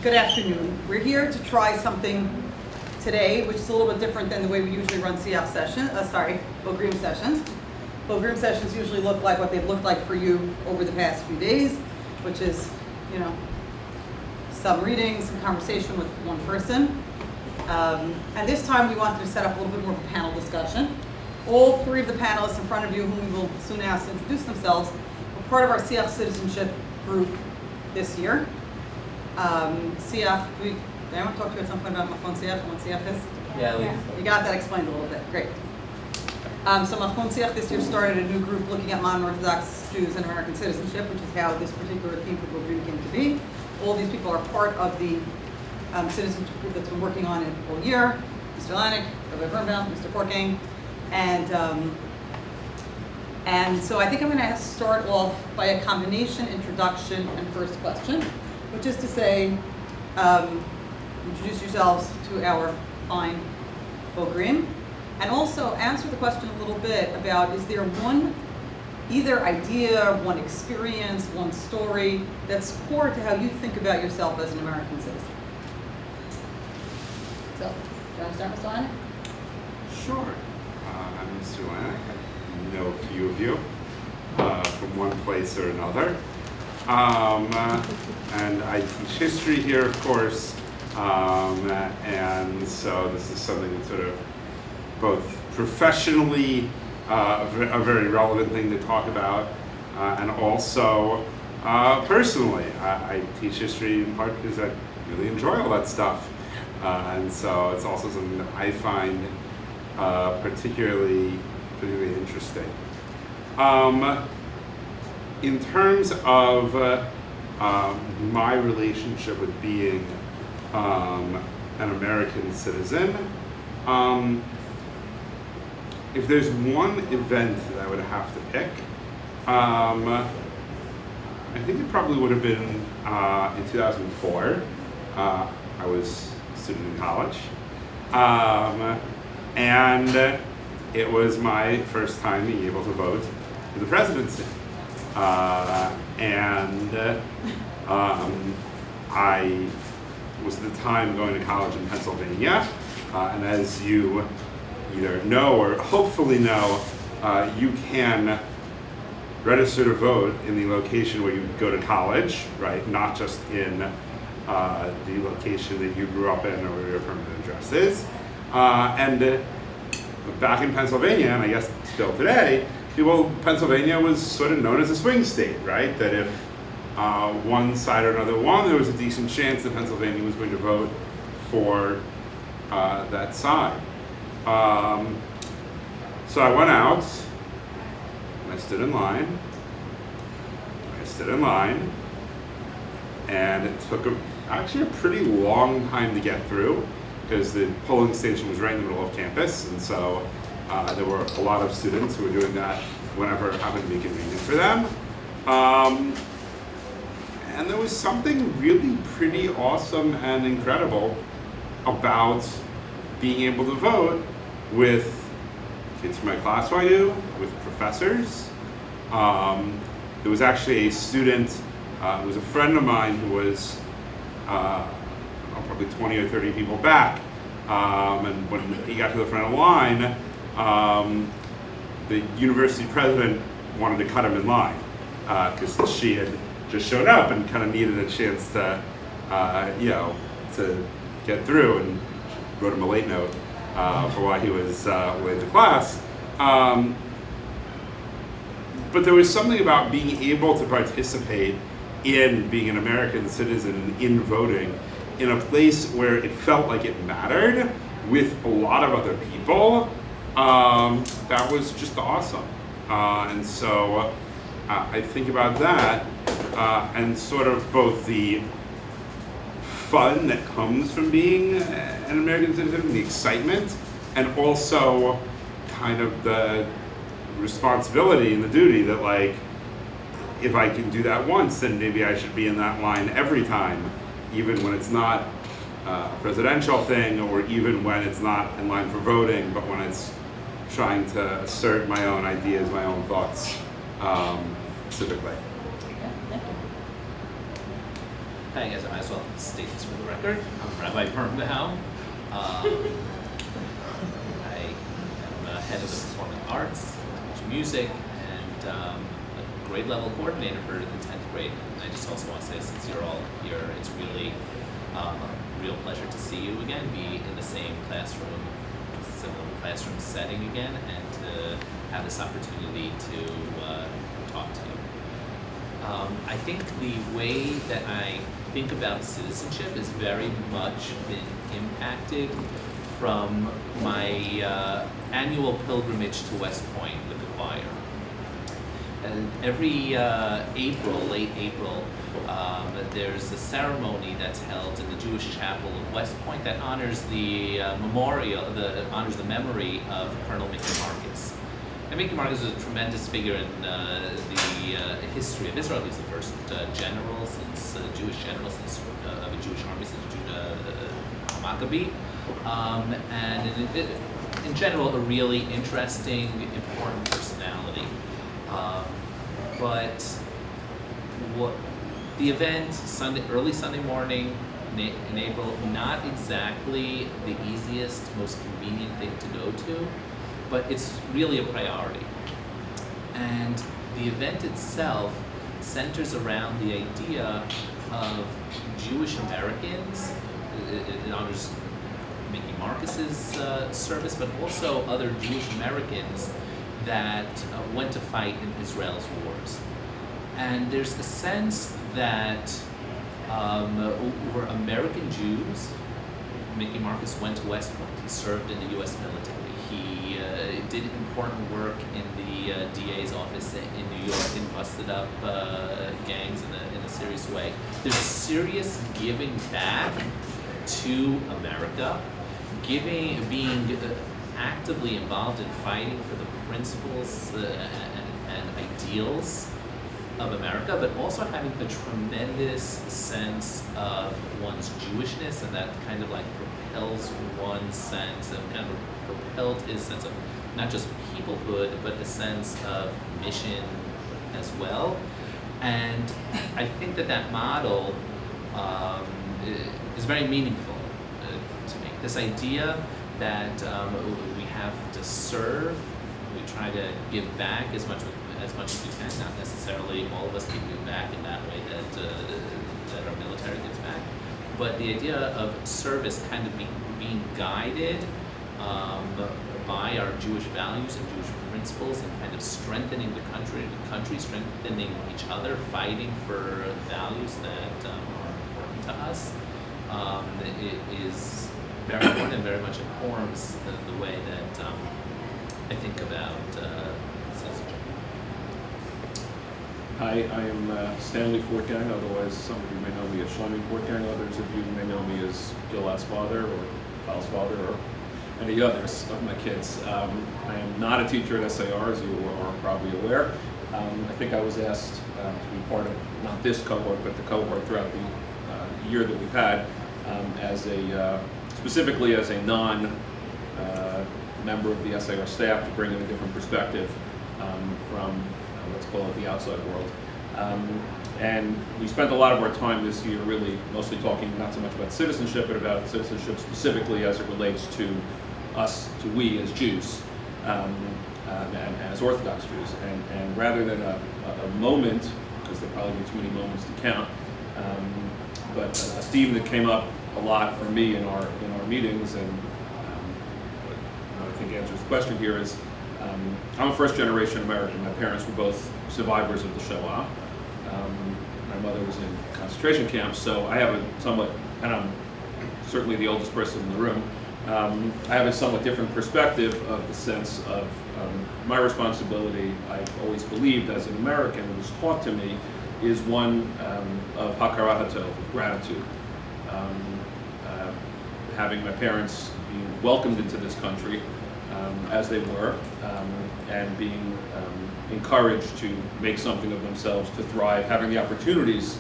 Good afternoon. We're here to try something today, which is a little bit different than the way we usually run CF Bogrim sessions. Bogrim sessions usually look like what they've looked like for you over the past few days, which is, some reading, some conversation with one person. And this time we wanted to set up a little bit more of a panel discussion. All three of the panelists in front of you, whom we will soon ask to introduce themselves, were part of our CF citizenship group this year. CF, did anyone talk to you at some point about Machon CF and what CF is? Yeah. You got that explained a little bit, great. So Machon CF this year started a new group looking at modern Orthodox Jews and American citizenship, which is how this particular theme for Bogrim came to be. All these people are part of the citizenship group that's been working on it all year. Mr. Lanik, Rabbi Birnbaum, Mr. Forking, and so I think I'm going to start off by a combination introduction and first question, which is to say, introduce yourselves to our fine Bogrim, and also answer the question a little bit about, is there one either idea, one experience, one story that's core to how you think about yourself as an American citizen? So, do you want to start, Mr. Lanik? Sure. I'm Mr. Lanik. I know a few of you from one place or another. And I teach history here, of course, and so this is something that's sort of both professionally a very relevant thing to talk about, and also personally. I teach history in part because I really enjoy all that stuff, and so it's also something that I find particularly interesting. In terms of my relationship with being an American citizen, if there's one event that I would have to pick, I think it probably would have been in 2004. I was a student in college, and it was my first time being able to vote for the presidency. I was at the time going to college in Pennsylvania, and as you either know or hopefully know, you can register to vote in the location where you go to college, right? Not just in the location that you grew up in or where your permanent address is. And back in Pennsylvania, and I guess still today, Pennsylvania was sort of known as a swing state, right? That if one side or another won, there was a decent chance that Pennsylvania was going to vote for that side. So I went out, and I stood in line, and it took actually a pretty long time to get through, because the polling station was right in the middle of campus, and so there were a lot of students who were doing that whenever it happened to be convenient for them. And there was something really pretty awesome and incredible about being able to vote with kids from my class who I knew, with professors. There was actually a student, who was a friend of mine who was probably 20 or 30 people back. And when he got to the front of the line, the university president wanted to cut him in line because she had just showed up and kind of needed a chance to, to get through, and wrote him a late note for why he was late to class. But there was something about being able to participate in being an American citizen, in voting, in a place where it felt like it mattered with a lot of other people. That was just awesome. And so I think about that and sort of both the fun that comes from being an American citizen, the excitement, and also kind of the responsibility and the duty that, like, if I can do that once, then maybe I should be in that line every time, even when it's not a presidential thing, or even when it's not in line for voting, but when it's trying to assert my own ideas, my own thoughts, civically. Okay, thank you. Hi guys, I might as well state this for the record. I'm Rabbi Birnbaum. I am head of the performing arts, teach music, and a grade level coordinator for the 10th grade. And I just also want to say, since you're all here, it's really a real pleasure to see you again, be in the same classroom, similar classroom setting again, and to have this opportunity to talk to you. I think the way that I think about citizenship has very much been impacted from my annual pilgrimage to West Point with the choir. And every April, late April, there's a ceremony that's held in the Jewish chapel of West Point that honors the honors the memory of Colonel Mickey Marcus. And Mickey Marcus was a tremendous figure in the history of Israel. He was the first general since Jewish general since of a Jewish army since Judah Maccabee, and in general a really interesting, important personality. But what the event early Sunday morning in April, not exactly the easiest, most convenient thing to go to, but it's really a priority. And the event itself centers around the idea of Jewish Americans. It honors Mickey Marcus's service, but also other Jewish Americans that went to fight in Israel's wars. And there's a sense that we're American Jews. Mickey Marcus went to West Point. He served in the U.S. military. He did important work in the DA's office in New York and busted up gangs in a serious way. There's a serious giving back to America, being actively involved in fighting for the principles and ideals of America, but also having a tremendous sense of one's Jewishness, and that kind of like propels one's sense of kind of propelled his sense of not just peoplehood, but a sense of mission as well. And I think that model is very meaningful to me. This idea that we have to serve, we try to give back as much as we can, not necessarily all of us giving back in that way that our military gives back, but the idea of service kind of being guided by our Jewish values and Jewish principles, and kind of strengthening the country strengthening each other, fighting for values that are important to us. It is very important and very much informs the way that I think about citizenship. Hi, I am Stanley Fortgang, otherwise some of you may know me as Shlomi Fortgang, others of you may know me as Gil's father or Kyle's father or any others of my kids. I am not a teacher at SAR, as you are probably aware. I think I was asked to be part of, not this cohort, but the cohort throughout the year that we've had, specifically as a member of the SAR staff, to bring in a different perspective from, let's call it, the outside world. And we spent a lot of our time this year really mostly talking not so much about citizenship, but about citizenship specifically as it relates to us, to we as Jews, and as Orthodox Jews. And rather than a moment, because there probably be too many moments to count, but a theme that came up a lot for me in our meetings, and what I think answers the question here is, I'm a first-generation American. My parents were both survivors of the Shoah. My mother was in concentration camps, so I have a somewhat, and I'm certainly the oldest person in the room, I have a somewhat different perspective of the sense of my responsibility. I've always believed as an American, it was taught to me, is one of hakarat hatov, of gratitude. Having my parents being welcomed into this country as they were, and being encouraged to make something of themselves, to thrive, having the opportunities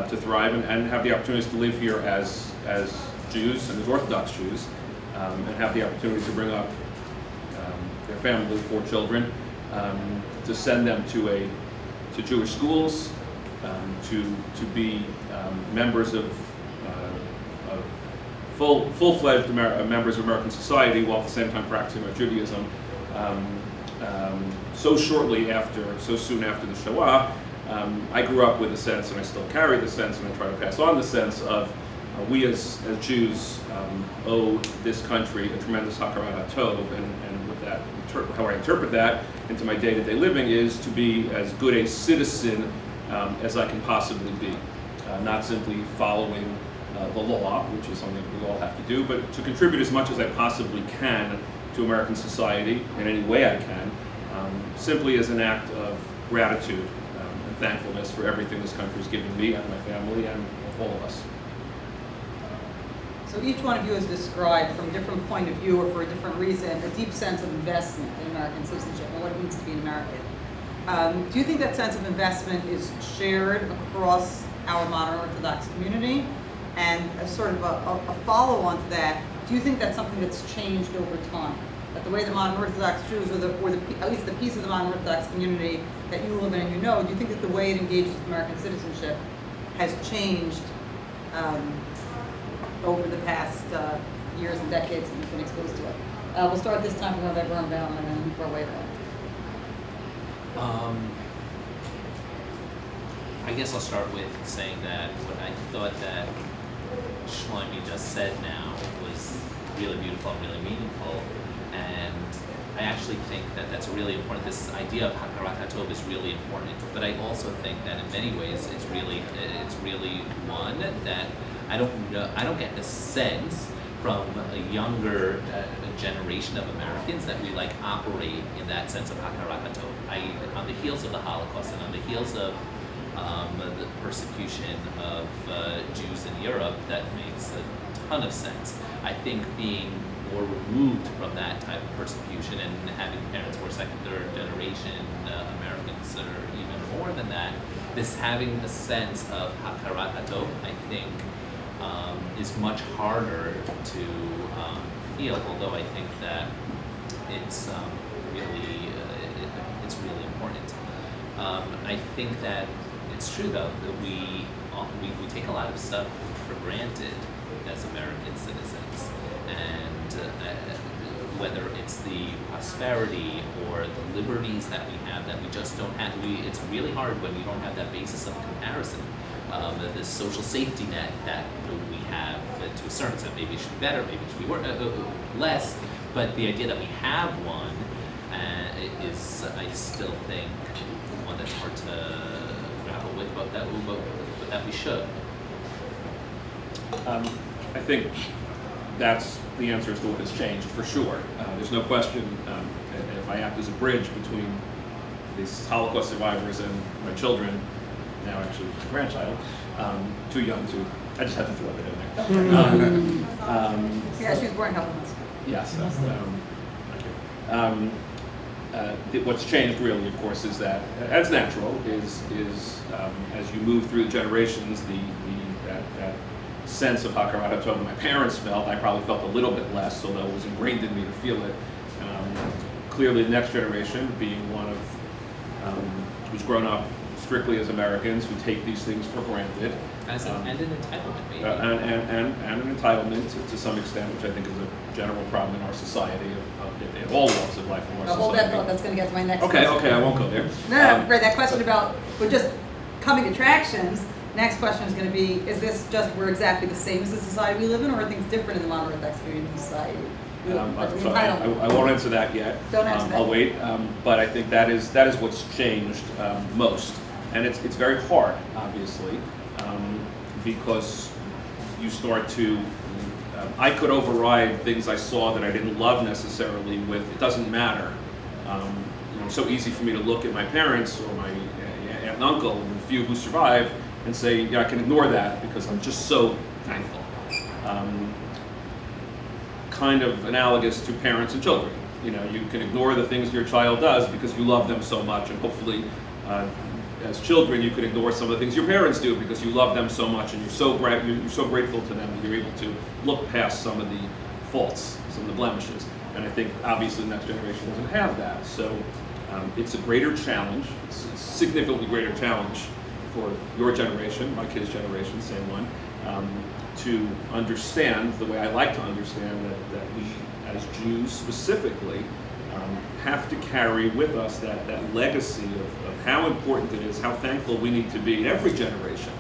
to thrive, and have the opportunities to live here as Jews and as Orthodox Jews, and have the opportunity to bring up their family, 4 children, to send them to Jewish schools, to be members of full-fledged members of American society while at the same time practicing our Judaism. So soon after the Shoah, I grew up with a sense, and I still carry the sense, and I try to pass on the sense of we as Jews owe this country a tremendous hakarat hatov, and with that, how I interpret that into my day-to-day living is to be as good a citizen as I can possibly be, not simply following the law, which is something we all have to do, but to contribute as much as I possibly can to American society in any way I can, simply as an act of gratitude and thankfulness for everything this country has given me and my family and all of us. So each one of you has described from a different point of view or for a different reason a deep sense of investment in American citizenship and what it means to be an American. Do you think that sense of investment is shared across our modern Orthodox community? And as sort of a follow-on to that, do you think that's something that's changed over time? That the way the modern Orthodox Jews, or at least the piece of the modern Orthodox community that you live in and you know, do you think that the way it engages with American citizenship has changed over the past years and decades that you've been exposed to it? We'll start this time from Bogrim Panel and then work our way around. I guess I'll start with saying that what I thought that Shlomi just said now was really beautiful and really meaningful, and I actually think that that's really important. This idea of hakarat hatov is really important, but I also think that in many ways it's really one that I don't get the sense from a younger generation of Americans that we operate in that sense of hakarat hatov. On the heels of the Holocaust and on the heels of the persecution of Jews in Europe, that makes a ton of sense. I think being more removed from that type of persecution and having parents who are second, third generation Americans, or even more than that, this having a sense of hakarat hatov, I think, is much harder to feel. Although I think that it's it's really important. I think that it's true though that we take a lot of stuff for granted as American citizens, and whether it's the prosperity or the liberties that we have that we just don't have. It's really hard when you don't have that basis of comparison. The social safety net that we have, to a certain extent, maybe it should be better, maybe it should be less, but the idea that we have one is, I still think, one that's hard to grapple with, but that we should. I think that's the answer as to what has changed, for sure. There's no question, if I act as a bridge between these Holocaust survivors and my children, now actually a grandchild, too young to, I just had to throw it in there. Yeah, she was born a couple months ago. Yes. Thank you. What's changed really, of course, is that, as natural, is as you move through the generations, that sense of hakarat hatov my parents felt, I probably felt a little bit less, although it was ingrained in me to feel it. Clearly, the next generation, being one of who's grown up strictly as Americans, who take these things for granted. And an entitlement, maybe. And an entitlement to some extent, which I think is a general problem in our society, in all walks of life in our society. Hold that thought, that's going to get to my next question. Okay, I won't go there. No, right, that question about, we're just coming attractions, next question is going to be, is this just, we're exactly the same as the society we live in, or are things different in the modern Orthodox community society? I won't answer that yet. Don't answer that. I'll wait, but I think that is what's changed most. And it's very hard, obviously, because you start to, I could override things I saw that I didn't love necessarily with, it doesn't matter. It's so easy for me to look at my parents or my aunt and uncle, and the few who survived, and say, yeah, I can ignore that because I'm just so thankful. Kind of analogous to parents and children. You can ignore the things your child does because you love them so much, and hopefully, as children, you can ignore some of the things your parents do because you love them so much, and you're so grateful to them that you're able to look past some of the faults, some of the blemishes. And I think obviously the next generation doesn't have that. So it's a greater challenge. It's a significantly greater challenge for your generation, my kids' generation, same one, to understand the way I like to understand that we, as Jews specifically, have to carry with us that legacy of how important it is, how thankful we need to be every generation.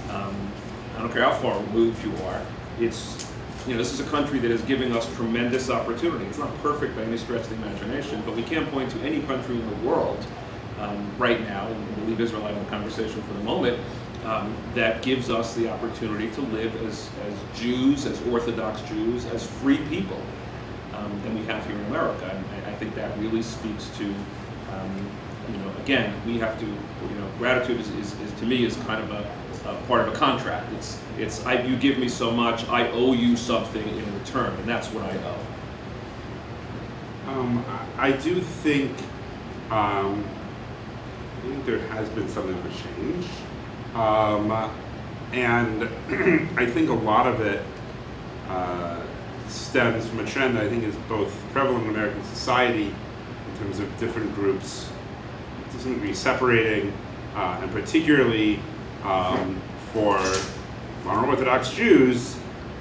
I don't care how far removed you are. It's, this is a country that is giving us tremendous opportunity. It's not perfect by any stretch of the imagination, but we can't point to any country in the world right now, and we'll leave Israel out of the conversation for the moment, that gives us the opportunity to live as Jews, as Orthodox Jews, as free people than we have here in America. And I think that really speaks to, again, we have to, gratitude is to me is kind of a part of a contract. It's you give me so much, I owe you something in return, and that's what I owe. I do think there has been something of a change, and I think a lot of it stems from a trend that I think is both prevalent in American society in terms of different groups to some degree separating, and particularly for modern Orthodox Jews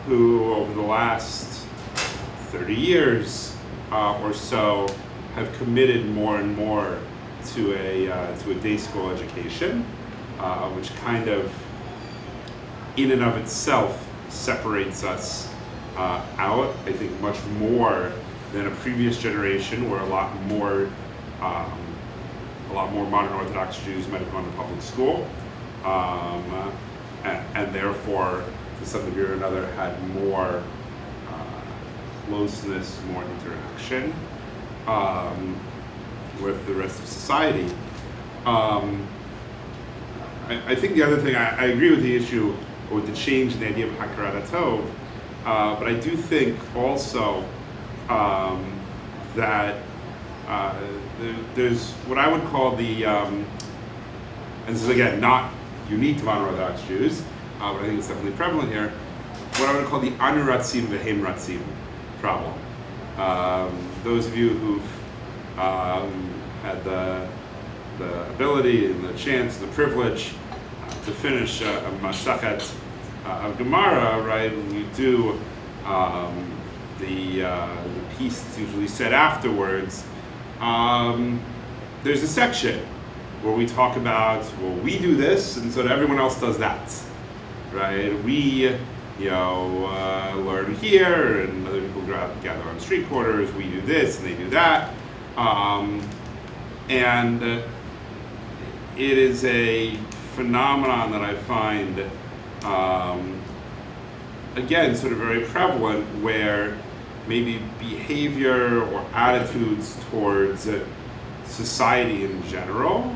who over the last 30 years or so have committed more and more to a day school education, which kind of in and of itself separates us out, I think, much more than a previous generation where a lot more modern Orthodox Jews might have gone to public school, and therefore, to some degree or another, had more closeness, more interaction with the rest of society. I think the other thing, I agree with the issue with the change in the idea of Hakarat HaTov, but I do think also that there's what I would call the, and this is again not unique to modern Orthodox Jews, but I think it's definitely prevalent here, what I would call the Anu Ratzim v'Hem Ratzim problem. Those of you who've had the ability and the chance and the privilege to finish a Masachet of Gemara, right, when you do the piece that's usually said afterwards, there's a section where we talk about, well, we do this, and so everyone else does that, right? We, learn here, and other people gather on street corners. We do this, and they do that, and it is a phenomenon that I find, again, sort of very prevalent, where maybe behavior or attitudes towards society in general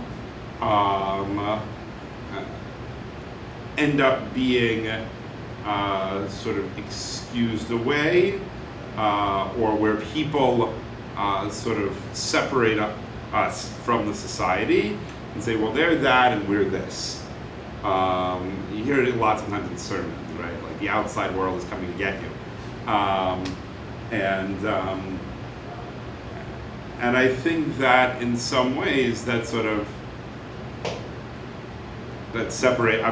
end up being sort of excused away, or where people sort of separate us from the society and say, well, they're that and we're this. You hear it lots of times in sermons, right? Like the outside world is coming to get you. And I think that in some ways that sort of that separates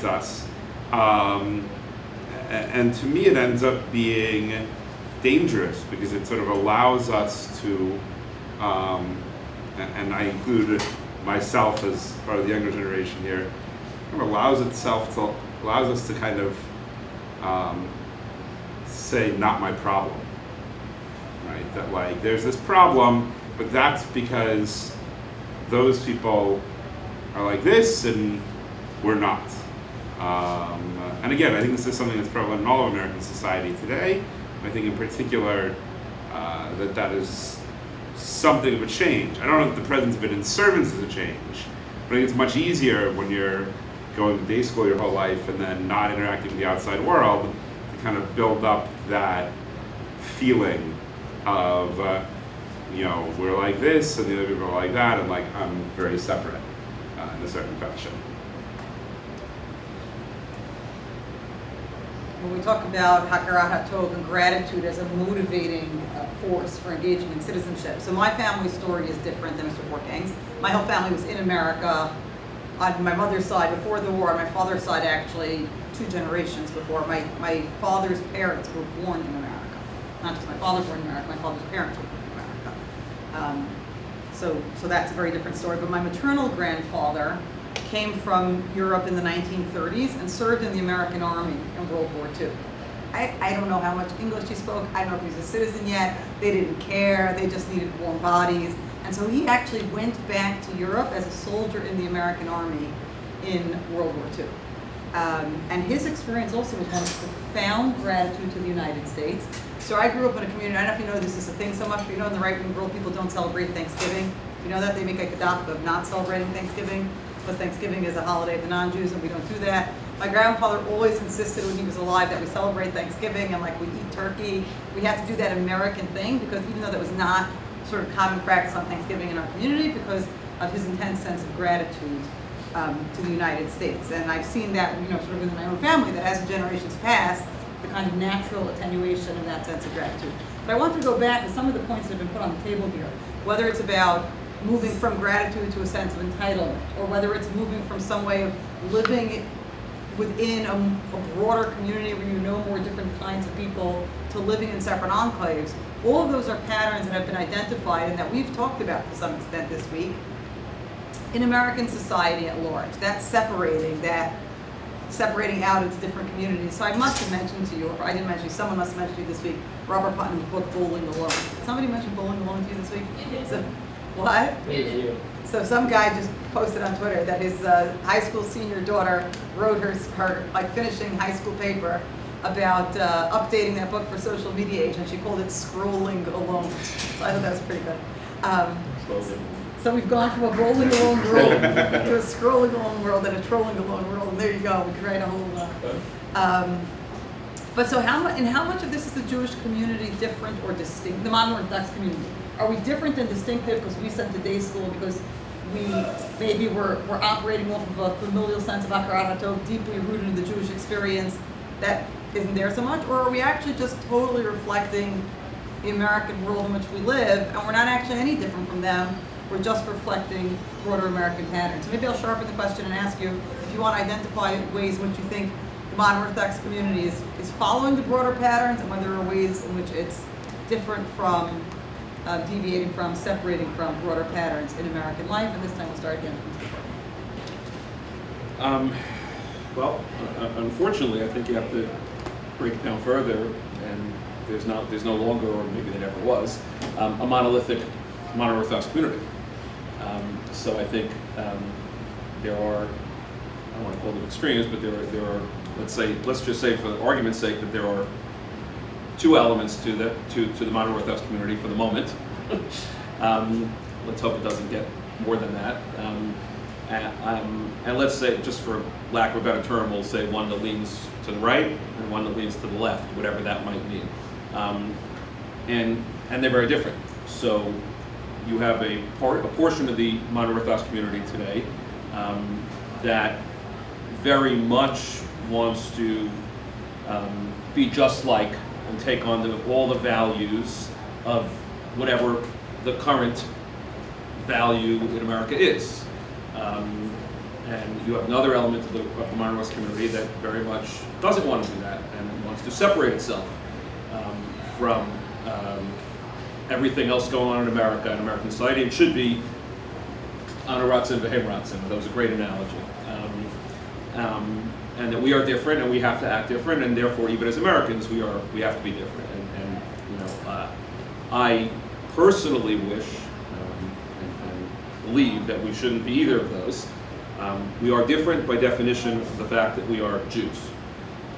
us, and to me it ends up being dangerous because it sort of allows us to, and I include myself as part of the younger generation here, it allows us to kind of say, not my problem, right? That like, there's this problem, but that's because those people are like this and we're not. And again, I think this is something that's prevalent in all of American society today. I think in particular that is something of a change. I don't know if the presence of it in sermons is a change, but I think it's much easier when you're going to day school your whole life and then not interacting with the outside world to kind of build up that feeling of, we're like this and the other people are like that, and like I'm very separate in a certain fashion. When we talk about Hakarat HaTov and gratitude as a motivating force for engaging in citizenship. So my family story is different than Mr. Forkang's. My whole family was in America on my mother's side before the war, on my father's side actually 2 generations before. My father's parents were born in America. Not just my father born in America, my father's parents were born in America. So that's a very different story. But my maternal grandfather came from Europe in the 1930s and served in the American Army in World War II. I don't know how much English he spoke. I don't know if he was a citizen yet. They didn't care. They just needed warm bodies. And so he actually went back to Europe as a soldier in the American Army in World War II. And his experience also was one of profound gratitude to the United States. So I grew up in a community, I don't know if you know this is a thing so much, but you know in the right-wing world people don't celebrate Thanksgiving. You know that? They make a gadaf of not celebrating Thanksgiving, because Thanksgiving is a holiday of the non-Jews and we don't do that. My grandfather always insisted when he was alive that we celebrate Thanksgiving and like we eat turkey. We had to do that American thing because even though that was not sort of common practice on Thanksgiving in our community, because of his intense sense of gratitude to the United States. And I've seen that, you know, sort of in my own family, that as the generations pass, the kind of natural attenuation of that sense of gratitude. But I want to go back to some of the points that have been put on the table here, whether it's about moving from gratitude to a sense of entitlement, or whether it's moving from some way of living within a broader community where you know more different kinds of people to living in separate enclaves. All of those are patterns that have been identified and that we've talked about to some extent this week in American society at large. That's separating out into different communities. So I must have mentioned to you, or if I didn't mention you, someone must have mentioned to you this week, Robert Putnam's book, Bowling Alone. Somebody mentioned Bowling Alone to you this week? So, what? So some guy just posted on Twitter that his high school senior daughter wrote her like finishing high school paper about updating that book for social media age, and she called it Scrolling Alone. So I thought that was pretty good. So we've gone from a bowling alone world to a scrolling alone world and a trolling alone world, and there you go. We could write a whole. But so how much of this is the Jewish community different or distinct? The modern Orthodox community, are we different and distinctive because we sent to day school because we're operating off of a familial sense of Hakarat HaTov deeply rooted in the Jewish experience that isn't there so much, or are we actually just totally reflecting the American world in which we live, and we're not actually any different from them? We're just reflecting broader American patterns. So maybe I'll sharpen the question and ask you if you want to identify ways in which you think the modern Orthodox community is following the broader patterns, and whether there are ways in which it's different from, deviating from, separating from broader patterns in American life. And this time we'll start again. Well, unfortunately, I think you have to break it down further, and there's no longer, or maybe there never was, a monolithic modern Orthodox community. So I think there are, I don't want to call them extremes, but there are let's just say for argument's sake that there are 2 elements to the modern Orthodox community for the moment. Let's hope it doesn't get more than that. And let's say, just for lack of a better term, we'll say one that leans to the right and one that leans to the left, whatever that might mean. And they're very different. So you have a portion of the modern Orthodox community today that very much wants to be just like and take on all the values of whatever the current value in America is. And you have another element of the modern Orthodox community that very much doesn't want to do that and wants to separate itself from everything else going on in America and American society. It should be Anu Ratzin v'hem Ratzin. That was a great analogy. And that we are different and we have to act different, and therefore even as Americans we have to be different. And you know, I personally wish and believe that we shouldn't be either of those. We are different by definition of the fact that we are Jews.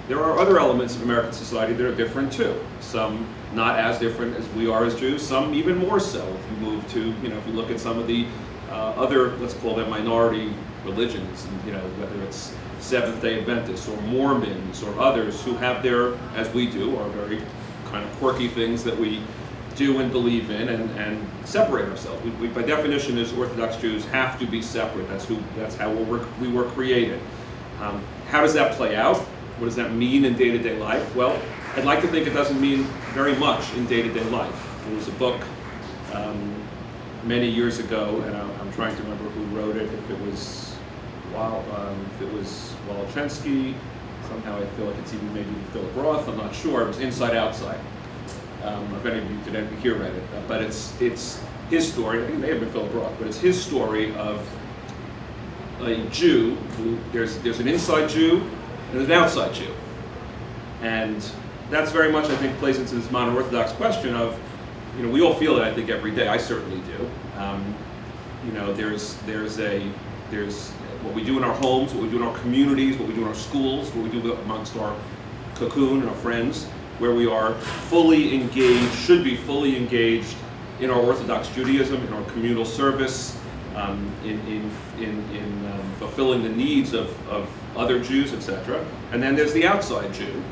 There are other elements of American society that are different too. Some not as different as we are as Jews, some even more so. If you move to, if you look at some of the other, let's call them minority religions, and, whether it's Seventh-day Adventists or Mormons or others who have their, as we do, are very kind of quirky things that we do and believe in and separate ourselves. We by definition as Orthodox Jews have to be separate. That's how we were created. How does that play out? What does that mean in day-to-day life? Well, I'd like to think it doesn't mean very much in day-to-day life. There was a book many years ago, and I'm trying to remember who wrote it, if it was while if it was Walachensky, somehow I feel like it's even maybe Philip Roth. I'm not sure. It was Inside Outside. If any of you did ever hear read it, but it's his story. I think it may have been Philip Roth, but it's his story of a Jew who there's an inside Jew and there's an outside Jew, and that's very much I think plays into this modern Orthodox question of, you know, we all feel it I think every day. I certainly do. You know, there's what we do in our homes, what we do in our communities, what we do in our schools, what we do amongst our cocoon and our friends, where we are fully engaged, should be fully engaged in our Orthodox Judaism, in our communal service, in fulfilling the needs of other Jews, etc. And then there's the outside Jew,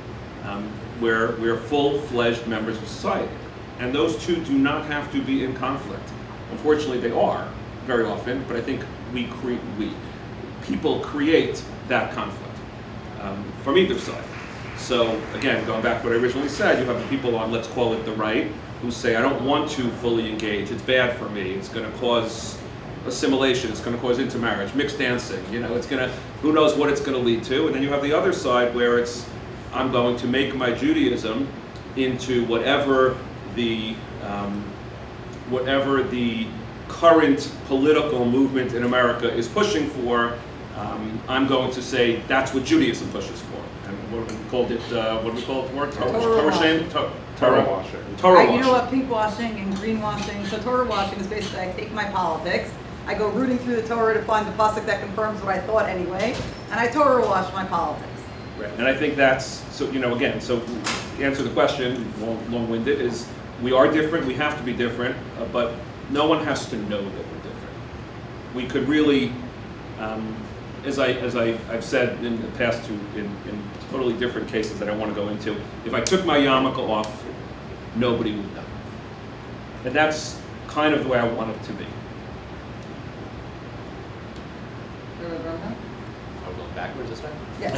where we're full-fledged members of society. And those two do not have to be in conflict. Unfortunately, they are very often, but I think people create that conflict from either side. So again, going back to what I originally said, you have the people on, let's call it the right, who say, I don't want to fully engage, it's bad for me, it's going to cause assimilation, it's going to cause intermarriage, mixed dancing, you know, it's going to, who knows what it's going to lead to. And then you have the other side where it's, I'm going to make my Judaism into whatever the current political movement in America is pushing for. I'm going to say that's what Judaism pushes for. And what do we called it? What do we call it for? Torah washing. Torah Right, washing. you know what pink washing and green washing? So Torah washing is basically I take my politics, I go rooting through the Torah to find the pasuk that confirms what I thought anyway, and I Torah wash my politics. Right. And I think that's, so, you know, again, so to answer the question, long-winded, is we are different, we have to be different, but no one has to know that we're different. We could really, as I've said in the past in totally different cases that I want to go into, if I took my yarmulke off, nobody would know. And that's kind of the way I want it to be. Are we going backwards this way? Yeah.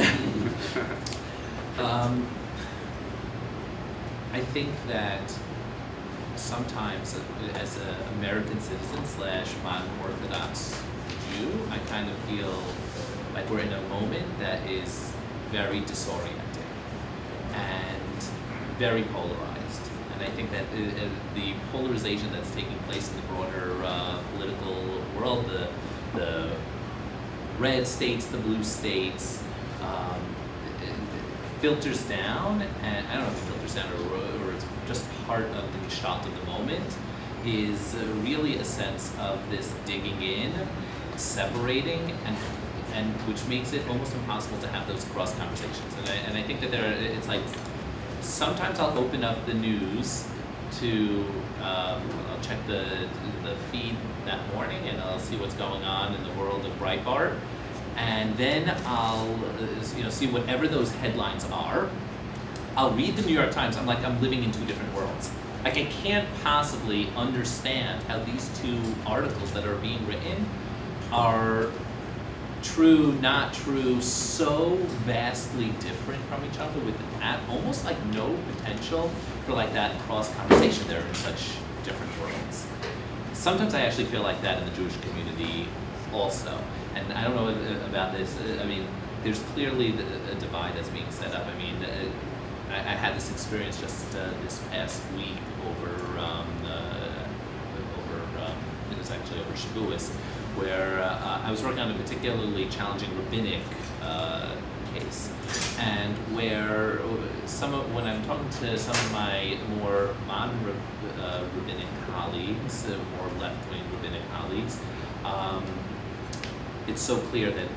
I think that sometimes as an American citizen / modern Orthodox Jew, I kind of feel like we're in a moment that is very disorienting and very polarized. And I think that the polarization that's taking place in the broader political world, the red states, the blue states, filters down, and I don't know if it filters down or it's just part of the gestalt of the moment, is really a sense of this digging in, separating, and which makes it almost impossible to have those cross conversations. And I think that it's like, sometimes I'll open up the news to, I'll check the feed that morning and I'll see what's going on in the world of Breitbart. And then I'll see whatever those headlines are. I'll read the New York Times. I'm like, I'm living in two different worlds. Like, I can't possibly understand how these two articles that are being written are true, not true, so vastly different from each other, with almost like no potential for like that cross conversation. They're in such different worlds. Sometimes I actually feel like that in the Jewish community also. And I don't know about this. I mean, there's clearly a divide that's being set up. I mean, I had this experience just this past week over it was actually over Shavuos, where I was working on a particularly challenging rabbinic case, and where when I'm talking to some of my more modern rabbinic colleagues, more left-wing rabbinic colleagues, it's so clear that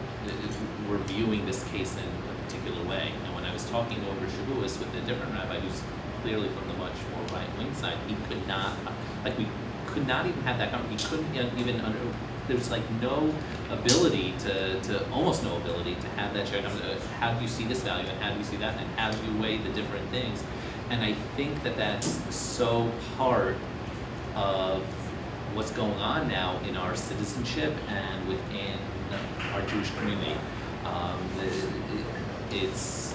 we're viewing this case in a particular way. And when I was talking over Shavuos with a different rabbi who's clearly from the much more right-wing side, he could not, we could not even have that conversation. He couldn't even there's like no ability almost no ability to have that shared conversation. How do you see this value and how do you see that and how do you weigh the different things? And I think that that's so part of what's going on now in our citizenship and within our Jewish community. It's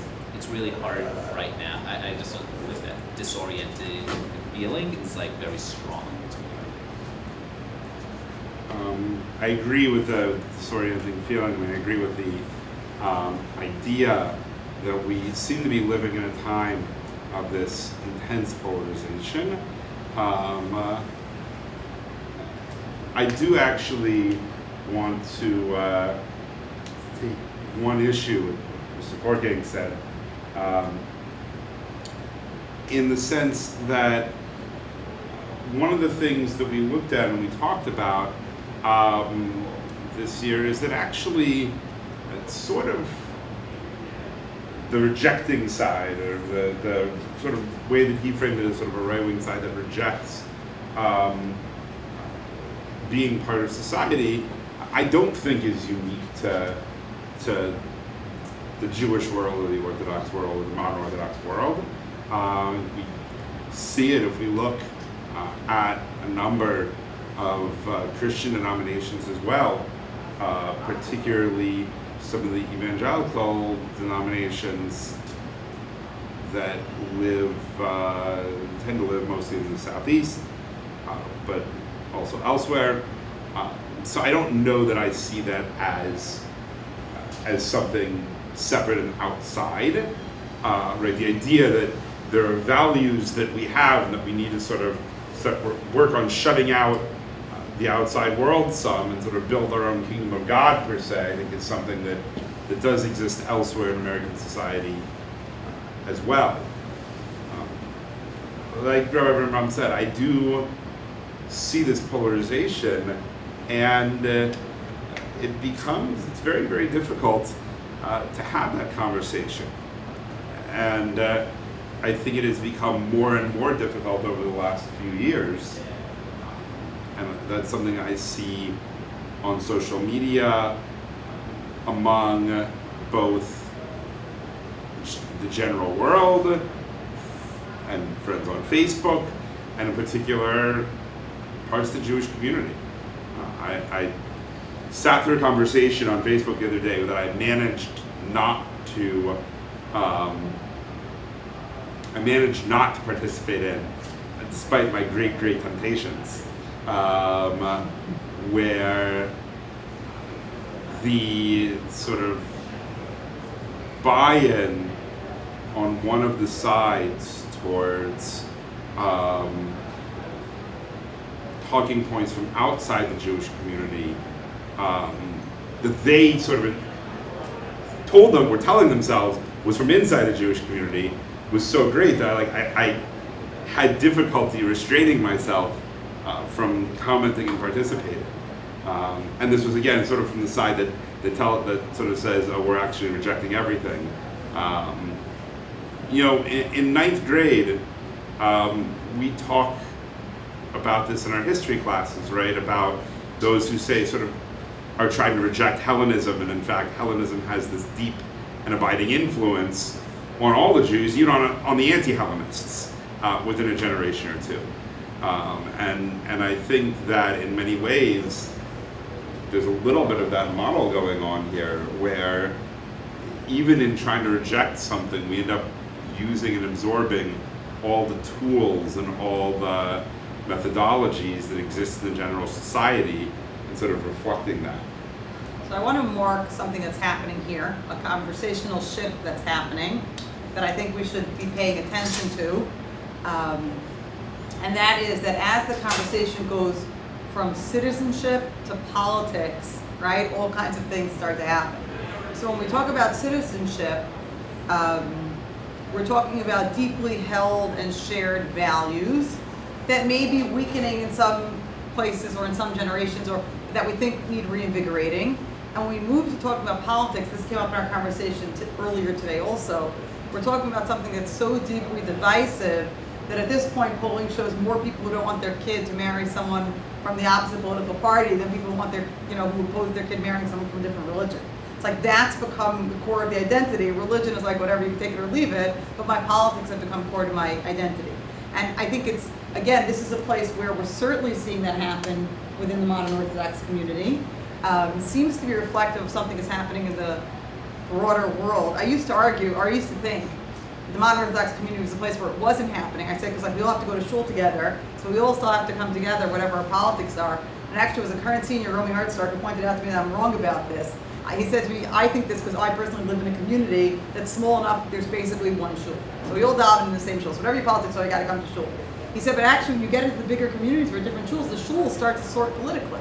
really hard right now. I just with that disoriented feeling is like very strong to me. I agree with the disorienting feeling. I mean, I agree with the idea that we seem to be living in a time of this intense polarization. I do actually want to take one issue with what Mr. Forgang said, in the sense that one of the things that we looked at and we talked about this year is that actually it's sort of the rejecting side, or the sort of way that he framed it as sort of a right-wing side that rejects being part of society, I don't think is unique to the Jewish world or the Orthodox world or the modern Orthodox world. We see it if we look at a number of Christian denominations as well, particularly some of the evangelical denominations that tend to live mostly in the Southeast, but also elsewhere. So I don't know that I see that as something separate and outside. Right? The idea that there are values that we have and that we need to sort of work on shutting out the outside world some and sort of build our own kingdom of God per se, I think is something that does exist elsewhere in American society as well. Like Reverend Brum said, I do see this polarization, and it's very, very difficult to have that conversation. And I think it has become more and more difficult over the last few years. And that's something I see on social media among both the general world and friends on Facebook, and in particular parts of the Jewish community. I sat through a conversation on Facebook the other day that I managed not to participate in, despite my great temptations, where the sort of buy-in on one of the sides towards talking points from outside the Jewish community that they sort of were telling themselves was from inside the Jewish community was so great that I had difficulty restraining myself from commenting and participating. And this was again sort of from the side that sort of says, oh, we're actually rejecting everything. In ninth grade, we talk about this in our history classes, right? About those who say sort of are trying to reject Hellenism, and in fact, Hellenism has this deep and abiding influence on all the Jews, even on the anti-Hellenists within a generation or two. And I think that in many ways, there's a little bit of that model going on here, where even in trying to reject something, we end up using and absorbing all the tools and all the methodologies that exist in the general society and sort of reflecting that. So I want to mark something that's happening here, a conversational shift that's happening that I think we should be paying attention to. And that is that as the conversation goes from citizenship to politics, right, all kinds of things start to happen. So when we talk about citizenship, we're talking about deeply held and shared values that may be weakening in some places or in some generations, or that we think need reinvigorating. And when we move to talking about politics, this came up in our conversation earlier today also, we're talking about something that's so deeply divisive that at this point polling shows more people who don't want their kid to marry someone from the opposite political party than people who want their, who oppose their kid marrying someone from a different religion. It's like that's become the core of the identity. Religion is like whatever, you take it or leave it, but my politics have become core to my identity. And I think it's, again, this is a place where we're certainly seeing that happen within the modern Orthodox community. Seems to be reflective of something that's happening in the broader world. I used to think the modern Orthodox community was a place where it wasn't happening. I said, because we all have to go to shul together, so we all still have to come together, whatever our politics are. and actually was a current senior Romy Hardstark who pointed out to me that I'm wrong about this. He said to me, I think this because I personally live in a community that's small enough, there's basically one shul. So we all daven in the same shul. So whatever your politics are, you gotta come to shul. He said, but actually when you get into the bigger communities where different shuls, the shuls start to sort politically.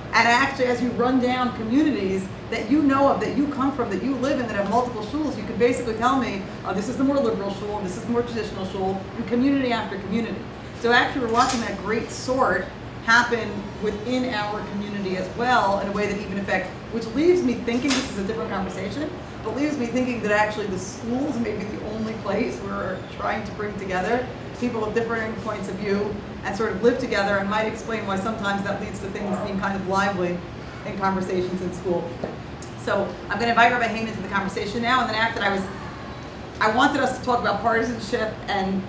And actually as you run down communities that you know of, that you come from, that you live in, that have multiple shuls, you can basically tell me, oh, this is the more liberal shul, this is the more traditional shul, and community after community. So actually we're watching that great sort happen within our community as well in a way that even affects, which leaves me thinking, this is a different conversation, but leaves me thinking that actually the schools may be the only place where we're trying to bring together people with differing points of view and sort of live together, and might explain why sometimes that leads to things being kind of lively in conversations in school. So I'm going to invite Rabbi Hain into the conversation now, and then after that I wanted us to talk about partisanship and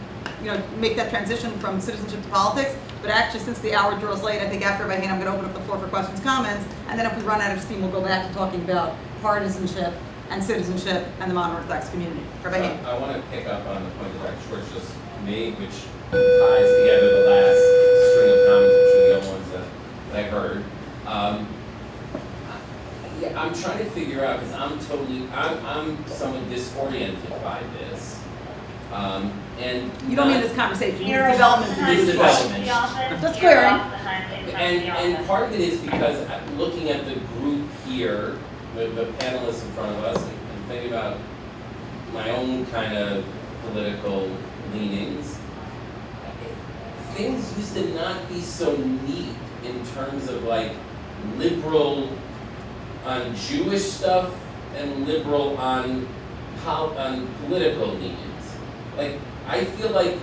make that transition from citizenship to politics, but actually since the hour draws late, I think after Rabbi Hain I'm going to open up the floor for questions, comments, and then if we run out of steam we'll go back to talking about partisanship and citizenship and the modern Orthodox community. Rabbi Hain. I want to pick up on the point that Dr. Schwartz just made, which ties together the last string of comments, which are the other ones that I heard. Yeah, I'm trying to figure out, because I'm somewhat disoriented by this. And you don't mean this conversation, you mean development. Just clearing. And part of it is because I'm looking at the group here, the panelists in front of us, and thinking about my own kind of political leanings. Things used to not be so neat in terms of like liberal on Jewish stuff and liberal on political leanings. Like, I feel like,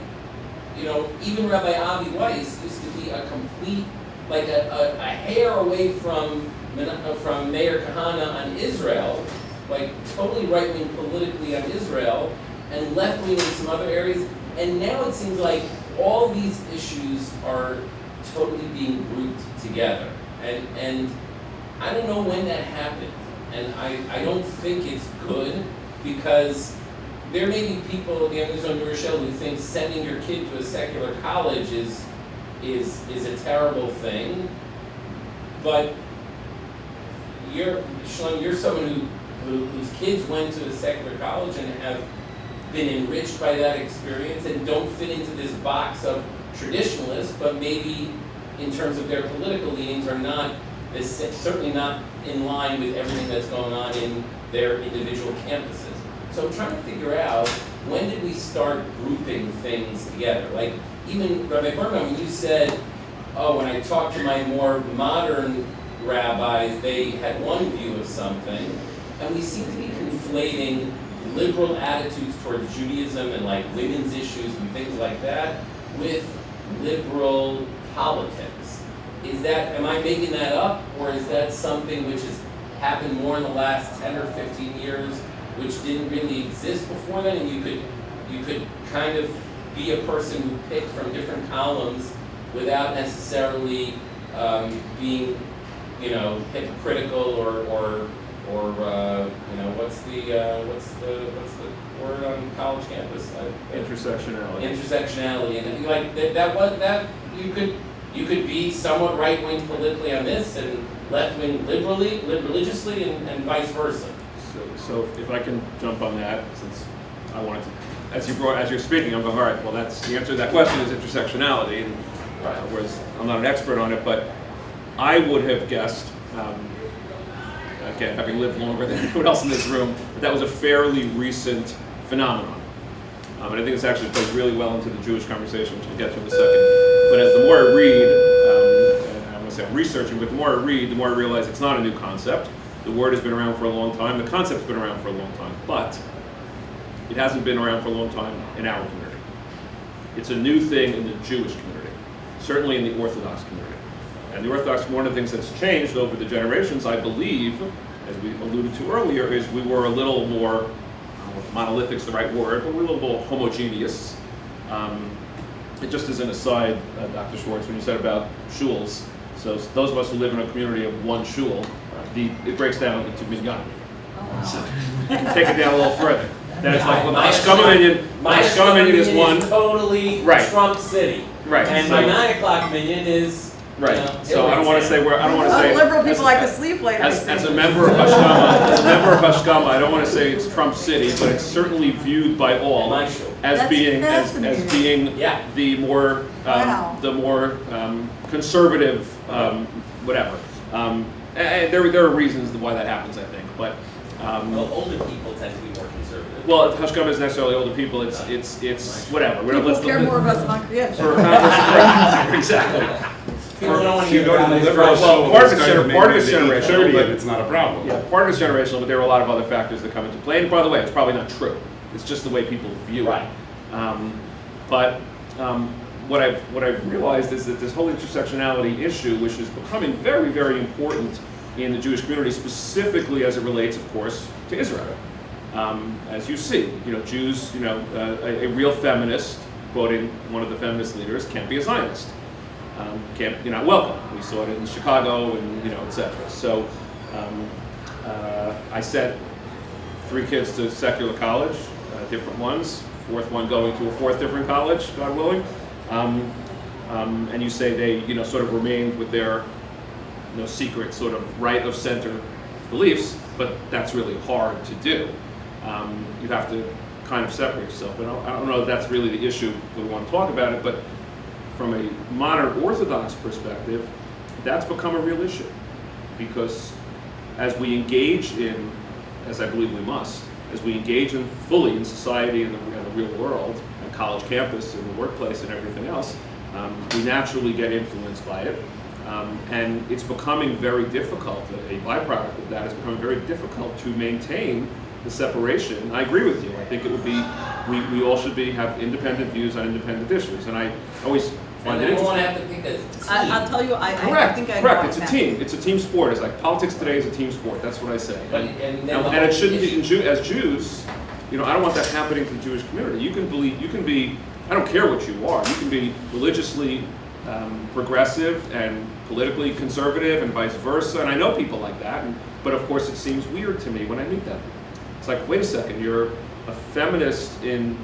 even Rabbi Avi Weiss used to be a complete, like a hair away from Meir Kahane on Israel, like totally right-wing politically on Israel, and left-wing in some other areas. And now it seems like all these issues are totally being grouped together. And I don't know when that happened. And I don't think it's good, because there may be people, the others on Rochelle, who think sending your kid to a secular college is a terrible thing. But Shalom, you're someone whose kids went to a secular college and have been enriched by that experience and don't fit into this box of traditionalists, but maybe in terms of their political leanings are not, certainly not in line with everything that's going on in their individual campuses. So I'm trying to figure out, when did we start grouping things together? Like, even Rabbi Berman, when you said, oh, when I talked to my more modern rabbis, they had one view of something, and we seem to be conflating liberal attitudes towards Judaism and like women's issues and things like that with liberal politics. Am I making that up, or is that something which has happened more in the last 10 or 15 years, which didn't really exist before then, and you could kind of be a person who picked from different columns without necessarily being, hypocritical or what's the word on college campus? Intersectionality. Intersectionality, and like that you could be somewhat right wing politically on this and left wing religiously, and vice versa. So if I can jump on that, since I wanted to, as you're speaking, I'm going, all right, well, that's the answer to that question is intersectionality, and whereas I'm not an expert on it, but I would have guessed, again, having lived longer than anyone else in this room, that was a fairly recent phenomenon. And I think this actually plays really well into the Jewish conversation, which we'll get to in a second. But as the more I read, and I'm going to say I'm researching, but the more I read, the more I realize it's not a new concept. The word has been around for a long time. The concept's been around for a long time, but it hasn't been around for a long time in our community. It's a new thing in the Jewish community, certainly in the Orthodox community. And the Orthodox, one of the things that's changed over the generations, I believe, as we alluded to earlier, is we were a little more, monolithic's the right word, but we're a little more homogeneous. It just as an aside, Dr. Schwartz, when you said about shuls, so those of us who live in a community of one shul, it breaks down into minyan. So take it down a little further. Then it's like, well, my Ashkama minion is one. Totally right. Trump City. Right. And so, my 9 o'clock minion is Right. You know, So I don't want to say where, I don't want to Oh, say. liberal people like to sleep late. I As see. a member of Hushkama, I don't want to say it's Trump City, but it's certainly viewed by all My show. as That's being fascinating. as being Yeah. the more Wow. conservative whatever. And there are reasons why that happens, I think, but. Well, older people tend to be more conservative. Well, Hushkama isn't necessarily older people. It's whatever. People care more about smart creation. for Congress. Exactly. People don't want to You hear go to about the it. liberal Well, show, part of it's it's kind of part of it's maybe generational, 30 but- and it's not a problem. Yeah, part of it's generational, but there are a lot of other factors that come into play. And by the way, it's probably not true. It's just the way people view Right. it. What I've realized is that this whole intersectionality issue, which is becoming very, very important in the Jewish community, specifically as it relates, of course, to Israel. As you see, Jews, a real feminist, quoting one of the feminist leaders, can't be a Zionist. You're not welcome. We saw it in Chicago and, et cetera. So I sent 3 kids to secular college, different ones, 4th one going to a 4th different college, God willing. And you say they, sort of remained with their, secret sort of right of center beliefs, but that's really hard to do. You have to kind of separate yourself. But I don't know if that's really the issue that we want to talk about it, but from a modern Orthodox perspective, that's become a real issue. Because as we engage in, as I believe we must, as we engage fully in society and the real world, and college campus and the workplace and everything else, we naturally get influenced by it. And it's becoming very difficult, a byproduct of that is becoming very difficult to maintain the separation. I agree with you. I think it would be, we all should have independent views on independent issues. And I always find And it I don't want to interesting. have to pick a team. I'll tell you, I Correct, think I know correct. what It's a that team. means. It's a team sport. It's like politics today is a team sport. That's what I say. But- and then the and it whole shouldn't be, issue- as Jews, I don't want that happening to the Jewish community. You can be, I don't care what you are. You can be religiously progressive and politically conservative and vice versa. And I know people like that. But of course, it seems weird to me when I meet them. It's like, wait a second, you're a feminist in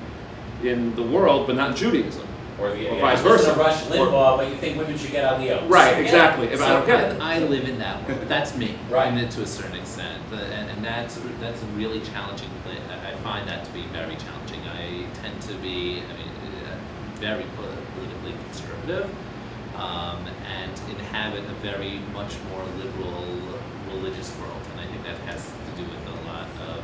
the world, but not in Judaism. Or vice versa. Rush Limbaugh, but you think women should get out the oats. Right, exactly. If I don't get it. I live in that world. That's me, Right. and to a certain extent, and that's a really challenging. I find that to be very challenging. I tend to be, very politically conservative, and inhabit a very much more liberal religious world, and I think that has to do with a lot of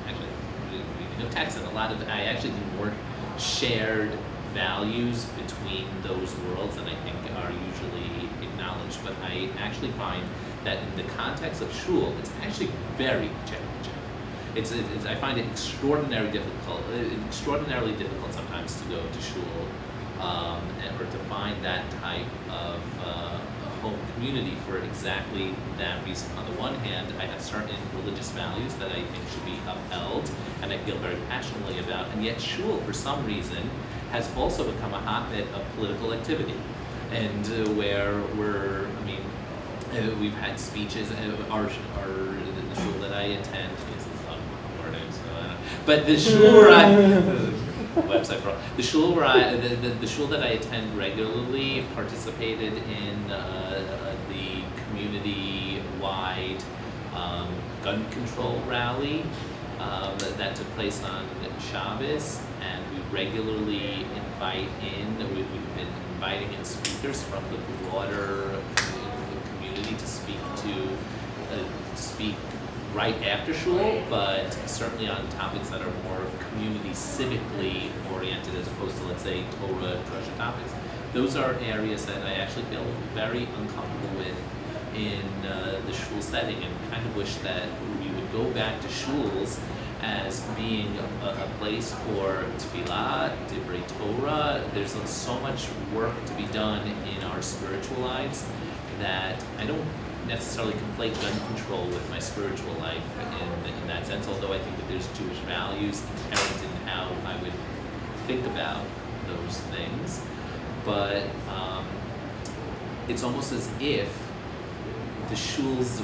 actually reading of text and a lot of I actually think more shared values between those worlds than I think are usually acknowledged. But I actually find that in the context of shul, it's actually very challenging. I find it extraordinarily difficult sometimes to go to shul or to find that type of home community for exactly that reason. On the one hand, I have certain religious values that I think should be upheld and I feel very passionately about, and yet shul, for some reason, has also become a hotbed of political activity, and we've had speeches. The shul that I attend is unwording, so I don't know. But the shul where website for all. The shul where the shul that I attend regularly participated in the community-wide gun control rally that took place on Shabbos, and we regularly we've been inviting in speakers from the broader community to speak right after shul, but certainly on topics that are more community civically oriented as opposed to, let's say, Torah, drasha topics. Those are areas that I actually feel very uncomfortable with in the shul setting, and kind of wish that we would go back to shuls as being a place for tefillah, divrei Torah. There's so much work to be done in our spiritual lives that I don't necessarily conflate gun control with my spiritual life in that sense, although I think that there's Jewish values inherent in how I would think about those things. But it's almost as if the shuls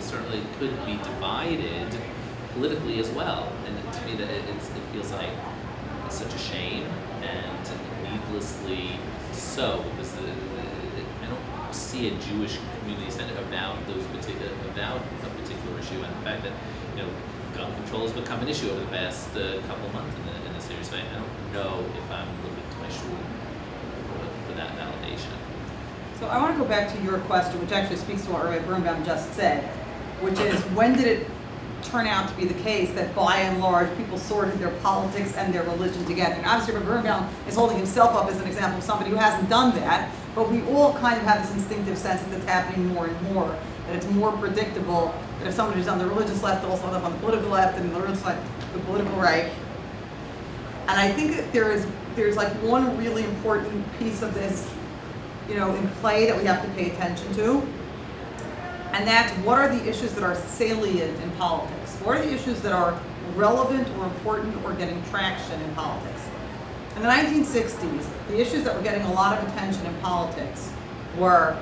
certainly could be divided politically as well, and to me that it feels like it's such a shame, and needlessly so, because I don't see a Jewish community center about a particular issue, and the fact that gun control has become an issue over the past couple of months in this area. So I don't know if I'm looking to my shul for that validation. So I want to go back to your question, which actually speaks to what Rabbi Birnbaum just said, which is, when did it turn out to be the case that by and large people sorted their politics and their religion together? And obviously Rabbi Birnbaum is holding himself up as an example of somebody who hasn't done that, but we all kind of have this instinctive sense that it's happening more and more, that it's more predictable that if somebody who's on the religious left also ends up on the political left, and the religious left, the political right. And I think that there's like one really important piece of this, in play that we have to pay attention to. And that's, what are the issues that are salient in politics? What are the issues that are relevant or important or getting traction in politics? In the 1960s, the issues that were getting a lot of attention in politics were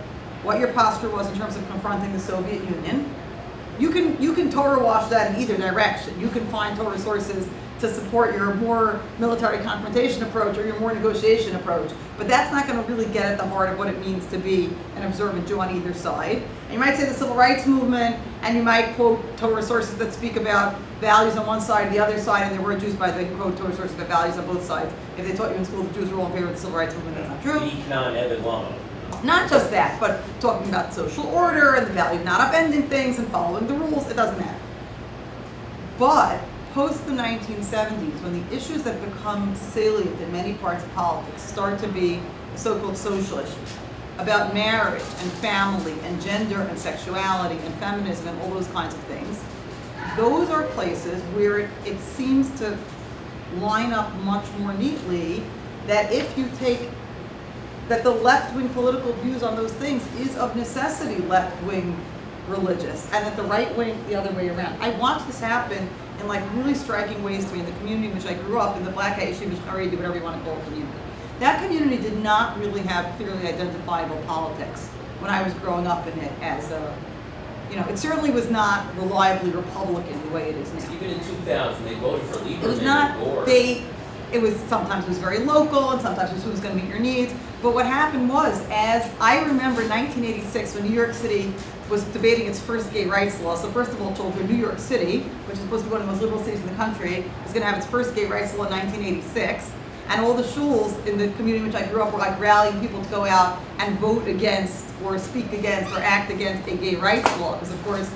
what your posture was in terms of confronting the Soviet Union. You can Torah wash that in either direction. You can find Torah sources to support your more military confrontation approach or your more negotiation approach, but that's not going to really get at the heart of what it means to be an observant Jew on either side. And you might say the civil rights movement, and you might quote Torah sources that speak about values on one side and the other side, and there were Jews, by the way, who quote Torah sources about values on both sides. If they taught you in school the Jews were all in favor of the civil rights movement, that's not true. Not just that, but talking about social order and the value of not upending things and following the rules, it doesn't matter. But post the 1970s, when the issues that become salient in many parts of politics start to be so-called social issues, about marriage and family and gender and sexuality and feminism and all those kinds of things, those are places where it seems to line up much more neatly that if you take that the left-wing political views on those things is of necessity left-wing religious, and that the right-wing the other way around. I watched this happen in like really striking ways to me in the community in which I grew up, in the Black Yeshivish Haredi, whatever you want to call it, community. That community did not really have clearly identifiable politics when I was growing up in it as a, it certainly was not reliably Republican the way it is now. Even in 2000, they voted for Lieberman. It was not, and Gore. Sometimes it was very local, and sometimes it was who was going to meet your needs. But what happened was, as I remember 1986, when New York City was debating its first gay rights law. So first of all, children, New York City, which is supposed to be one of the most liberal cities in the country, was going to have its first gay rights law in 1986. And all the shuls in the community in which I grew up were like rallying people to go out and vote against or speak against or act against a gay rights law. Because of course,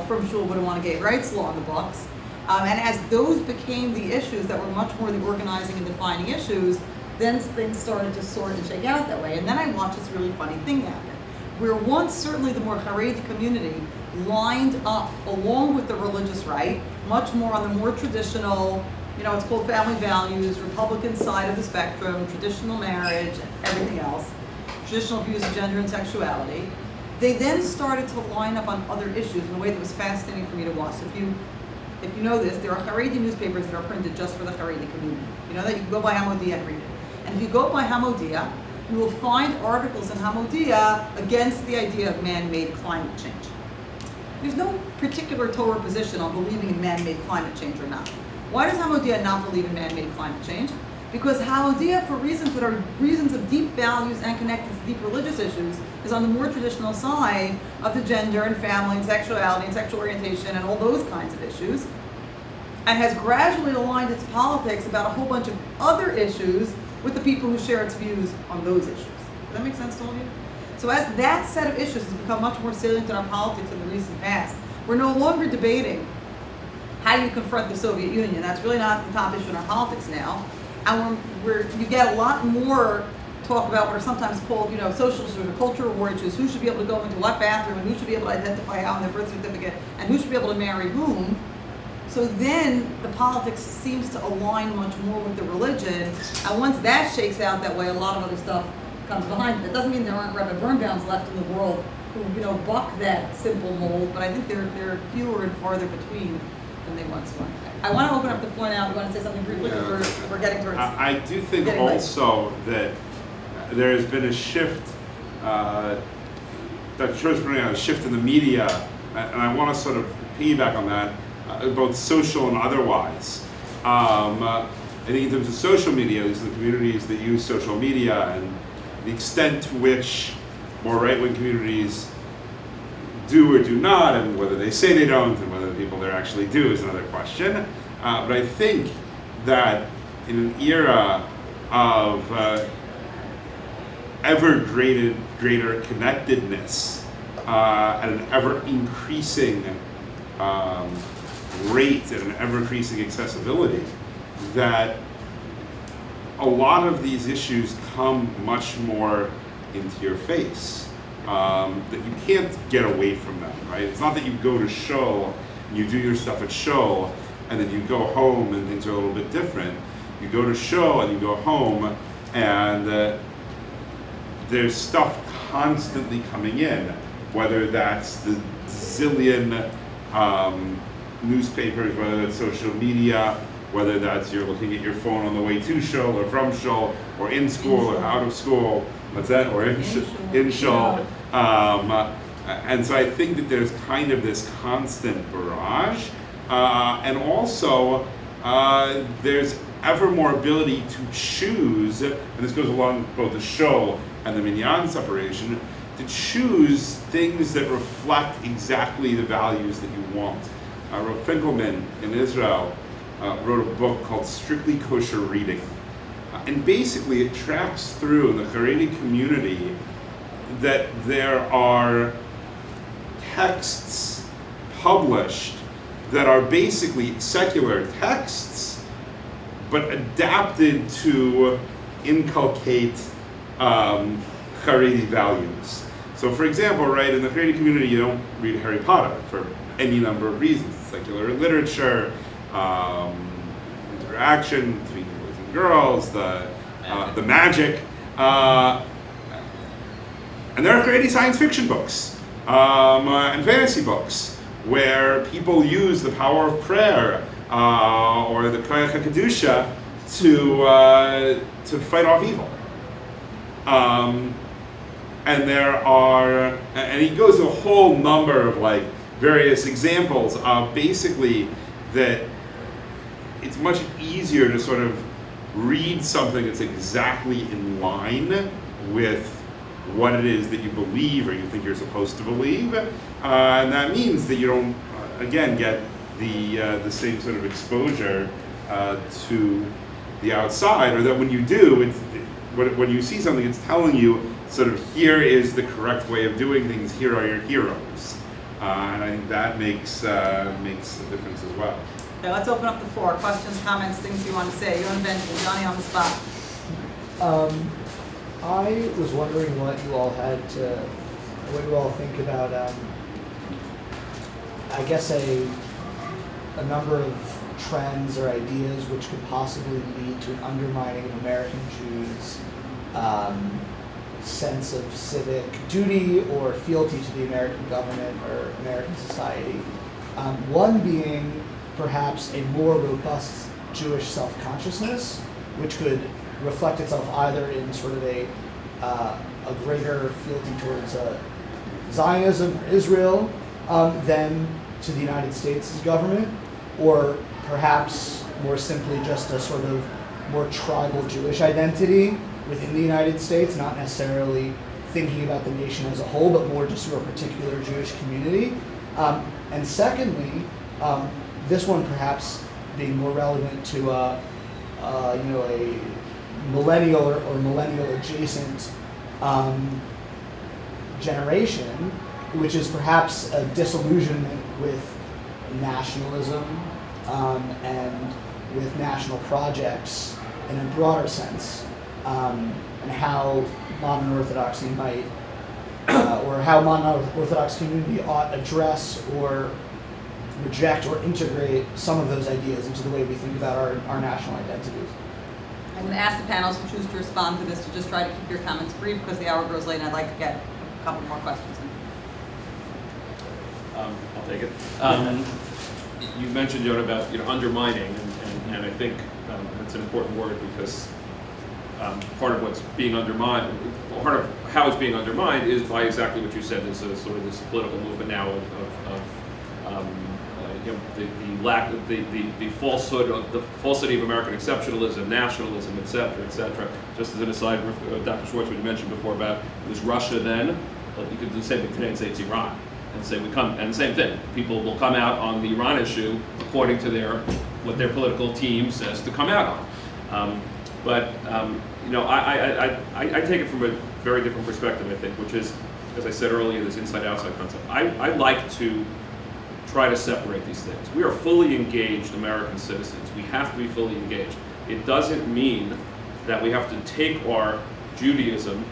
from shul wouldn't want a gay rights law in the books. And as those became the issues that were much more the organizing and defining issues, then things started to sort and shake out that way. And then I watched this really funny thing happen, where once certainly the more Haredi community lined up along with the religious right, much more on the more traditional, it's called family values, Republican side of the spectrum, traditional marriage, everything else, traditional views of gender and sexuality. They then started to line up on other issues in a way that was fascinating for me to watch. So if you know this, there are Haredi newspapers that are printed just for the Haredi community. You know that? You can go by Hamodia and read it. And if you go by Hamodia, you will find articles in Hamodia against the idea of man-made climate change. There's no particular Torah position on believing in man-made climate change or not. Why does Hamodia not believe in man-made climate change? Because Hamodia, for reasons that are reasons of deep values and connected to deep religious issues, is on the more traditional side of the gender and family and sexuality and sexual orientation and all those kinds of issues, and has gradually aligned its politics about a whole bunch of other issues with the people who share its views on those issues. Does that make sense to all of you? So as that set of issues has become much more salient in our politics in the recent past, we're no longer debating how do you confront the Soviet Union. That's really not the top issue in our politics now. And you get a lot more talk about what are sometimes called, social issues or cultural war issues. Who should be able to go into what bathroom, and who should be able to identify how in their birth certificate, and who should be able to marry whom. So then the politics seems to align much more with the religion. And once that shakes out that way, a lot of other stuff comes behind it. That doesn't mean there aren't Rebbe Birnbaums left in the world who, buck that simple mold, but I think they're fewer and farther between than they once were. I want to open up the floor now. You want to say something briefly? Yeah. We're getting towards. I do think also that there has been a shift. That shows a shift in the media, and I want to sort of piggyback on that, both social and otherwise. I think in terms of social media, these are the communities that use social media, and the extent to which more right-wing communities do or do not, and whether they say they don't, and whether the people there actually do is another question. But I think that in an era of ever greater connectedness at an ever increasing rate and an ever increasing accessibility, that a lot of these issues come much more into your face, that you can't get away from them, right? It's not that you go to show, and you do your stuff at show, and then you go home and things are a little bit different. You go to show and you go home, and there's stuff constantly coming in, whether that's the zillion newspapers, whether that's social media, whether that's you're looking at your phone on the way to shul or from shul or in school or out of school. What's that? Or in shul. And so I think that there's kind of this constant barrage, and also there's ever more ability to choose, and this goes along both the show and the minyan separation, to choose things that reflect exactly the values that you want. Rav Finkelman in Israel wrote a book called Strictly Kosher Reading. And basically it tracks through in the Haredi community that there are texts published that are basically secular texts, but adapted to inculcate Haredi values. So for example, right, in the Haredi community you don't read Harry Potter for any number of reasons. Secular literature, interaction between boys and girls, the magic, and there are Haredi science fiction books and fantasy books where people use the power of prayer or the Koyach HaKedusha to fight off evil. And there are, and he goes to a whole number of like various examples of basically that it's much easier to sort of read something that's exactly in line with what it is that you believe or you think you're supposed to believe, and that means that you don't, again, get the same sort of exposure to the outside, or that when you do, when you see something, it's telling you sort of here is the correct way of doing things. Here are your heroes, and I think that makes a difference as well. Okay, let's open up the floor. Questions, comments, things you want to say. You and Benjamin, Johnny on the spot. I was wondering what you all think about, I guess a number of trends or ideas which could possibly lead to an undermining of American Jews' sense of civic duty or fealty to the American government or American society. One being perhaps a more robust Jewish self-consciousness, which could reflect itself either in sort of a greater fealty towards Zionism or Israel than to the United States' government, or perhaps more simply just a sort of more tribal Jewish identity within the United States, not necessarily thinking about the nation as a whole, but more just your particular Jewish community. And secondly, this one perhaps being more relevant to a millennial or millennial adjacent generation, which is perhaps a disillusionment with nationalism and with national projects in a broader sense, and how modern Orthodoxy might, or how modern Orthodox community ought address or reject or integrate some of those ideas into the way we think about our national identities. I'm going to ask the panelists who choose to respond to this to just try to keep your comments brief because the hour grows late and I'd like to get a couple more questions in. I'll take it. You mentioned, Yonah, about undermining, and I think that's an important word because part of what's being undermined, part of how it's being undermined is by exactly what you said. There's a sort of this political movement now of the lack of the falsity of American exceptionalism, nationalism, et cetera, Just as an aside, Dr. Schwartz, what you mentioned before about it was Russia then, well, you could do the same thing today and say it's Iran. And say and same thing, people will come out on the Iran issue according to what their political team says to come out on. I take it from a very different perspective, I think, which is, as I said earlier, this inside-outside concept. I like to try to separate these things. We are fully engaged American citizens. We have to be fully engaged. It doesn't mean that we have to take our Judaism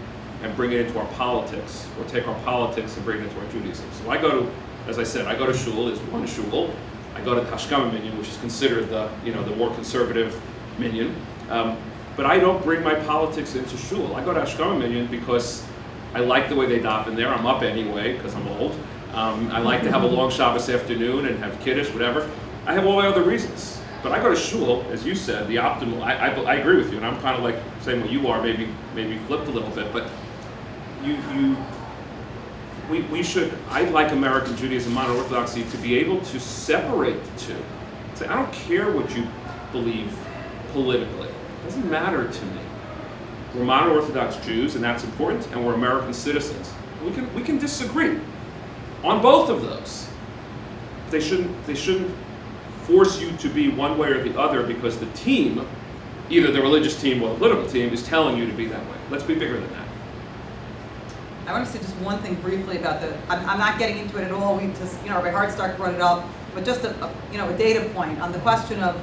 and bring it into our politics, or take our politics and bring it into our Judaism. So I go to, as I said, I go to shul, there's one shul. I go to the Hashkama minyan, which is considered the more conservative minyan. But I don't bring my politics into shul. I go to Hashkama minyan because I like the way they daven there. I'm up anyway because I'm old. I like to have a long Shabbos afternoon and have kiddush, whatever. I have all my other reasons. But I go to shul, as you said, the optimal. I agree with you, and I'm kind of like saying what you are, maybe flipped a little bit. But we should. I like American Judaism, modern Orthodoxy, to be able to separate the two. Say, I don't care what you believe politically. It doesn't matter to me. We're modern Orthodox Jews, and that's important, and we're American citizens. We can disagree on both of those. They shouldn't force you to be one way or the other because the team, either the religious team or the political team, is telling you to be that way. Let's be bigger than that. I want to say just one thing briefly about I'm not getting into it at all. We just, Rabbi Hardstark brought it up, but just a data point on the question of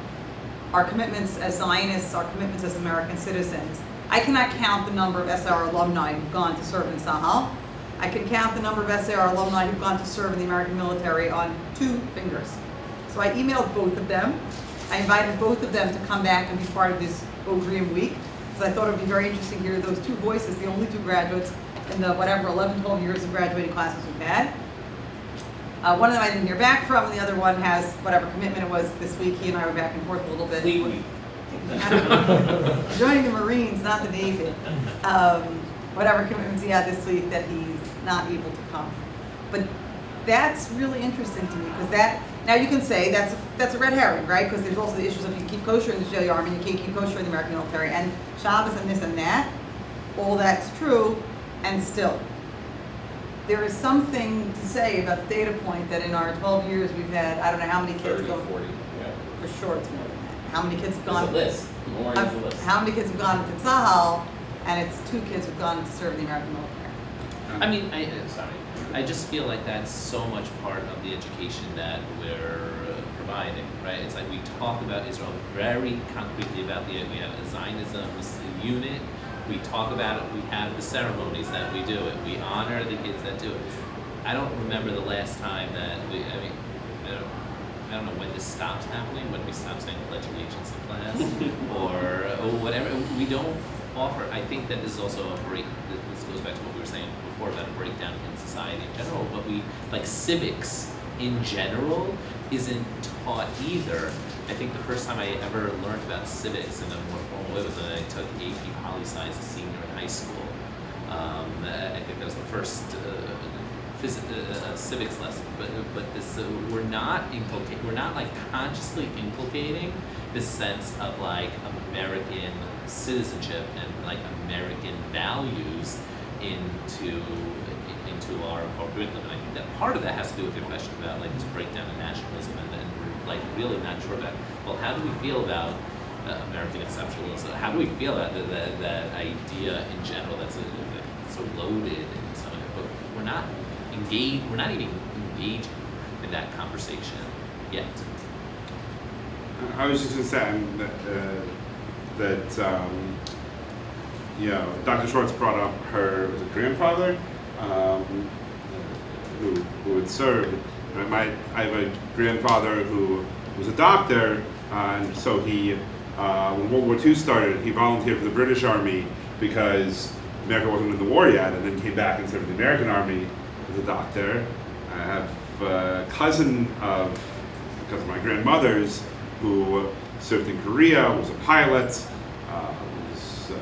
our commitments as Zionists, our commitments as American citizens. I cannot count the number of SR alumni who've gone to serve in Sahel. I can count the number of SR alumni who've gone to serve in the American military on 2 fingers. So I emailed both of them. I invited both of them to come back and be part of this Bogrim week, because I thought it would be very interesting to hear those 2 voices, the only 2 graduates in the 11, 12 years of graduating classes we've had. One of them I didn't hear back from, and the other one has whatever commitment it was this week. He and I were back and forth a little bit. Joining the Marines, not the Navy. Whatever commitments he had this week that he's not able to come. But that's really interesting to me, because now you can say that's a red herring, right? Because there's also the issues of you keep kosher in the Israeli army, you can't keep kosher in the American military, and Shabbos and this and that. All that's true, and still, there is something to say about the data point that in our 12 years we've had, I don't know how many kids 30, go. 40, yeah. For sure it's more than that. How many kids have gone? There's a list. More is a list. How many kids have gone to Tzahal, and it's 2 kids who've gone to serve in the American military. I mean, I just feel like that's so much part of the education that we're providing, right? It's like we talk about Israel very concretely about we have a Zionism unit. We talk about it. We have the ceremonies that we do it. We honor the kids that do it. I don't remember the last time that I don't know when this stops happening, when we stop saying pledge allegiance in class, or whatever. We don't offer. I think that this is also a break. This goes back to what we were saying before about a breakdown in society in general. But like civics in general isn't taught either. I think the first time I ever learned about civics in a more formal way was when I took AP Poli-Sci as a senior in high school. I think that was the first civics lesson. But this we're not like consciously inculcating this sense of like American citizenship and like American values into our curriculum. And I think that part of that has to do with your question about like this breakdown in nationalism and we're like really not sure about, well, how do we feel about American exceptionalism? How do we feel about that idea in general that's so loaded in some of it? But we're not even engaging in that conversation yet. I was just going to say that Dr. Schwartz brought up her grandfather who had served. I have a grandfather who was a doctor, and so he, when World War II started, he volunteered for the British Army because America wasn't in the war yet, and then came back and served in the American Army as a doctor. I have a cousin of my grandmother's who served in Korea, was a pilot. His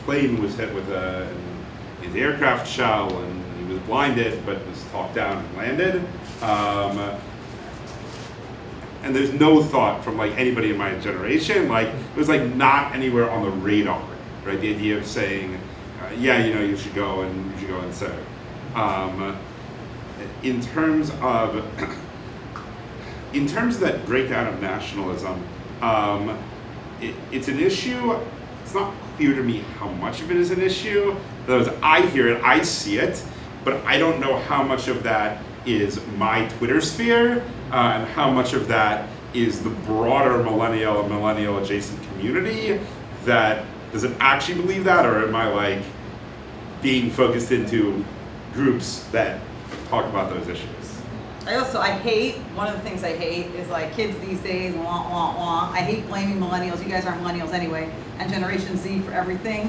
plane was hit with an anti-aircraft shell, and he was blinded, but was talked down and landed. and there's no thought from like anybody in my generation, like it was like not anywhere on the radar, right? The idea of saying, yeah, you know, you should go and serve. In terms of that breakdown of nationalism, it's an issue. It's not clear to me how much of it is an issue. In other words, I hear it, I see it, but I don't know how much of that is my Twitter sphere and how much of that is the broader millennial and millennial adjacent community. That does it actually believe that, or am I like being focused into groups that talk about those issues? I hate, one of the things I hate is like kids these days, wah, wah, wah. I hate blaming millennials, you guys aren't millennials anyway, and Generation Z for everything.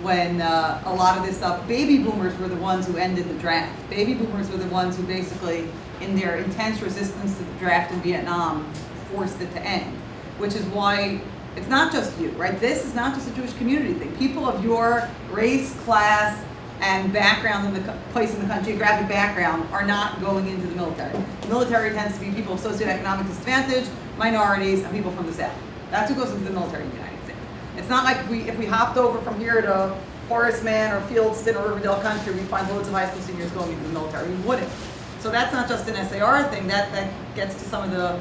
When a lot of this stuff, baby boomers were the ones who ended the draft. Baby boomers were the ones who basically, in their intense resistance to the draft in Vietnam, forced it to end. Which is why it's not just you, right? This is not just a Jewish community thing. People of your race, class, and background in the place in the country, geographic background, are not going into the military. The military tends to be people of socioeconomic disadvantage, minorities, and people from the South. That's who goes into the military in the United States. It's not like if we hopped over from here to Horace Mann or Fieldston or Riverdale Country, we'd find loads of high school seniors going into the military. We wouldn't. So that's not just an SAR thing. That gets to some of the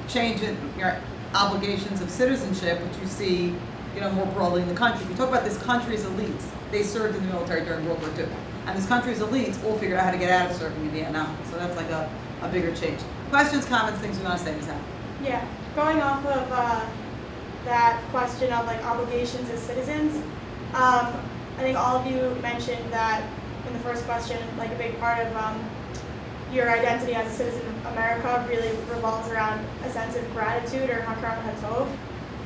change in your obligations of citizenship, which you see, you know, more broadly in the country. If you talk about this country's elites, they served in the military during World War II. And this country's elites all figured out how to get out of serving in Vietnam. So that's like a bigger change. Questions, comments, things we want to say, Ms. Howard? Yeah, going off of that question of like obligations as citizens, I think all of you mentioned that in the first question, like a big part of your identity as a citizen of America really revolves around a sense of gratitude or hakarat hatov.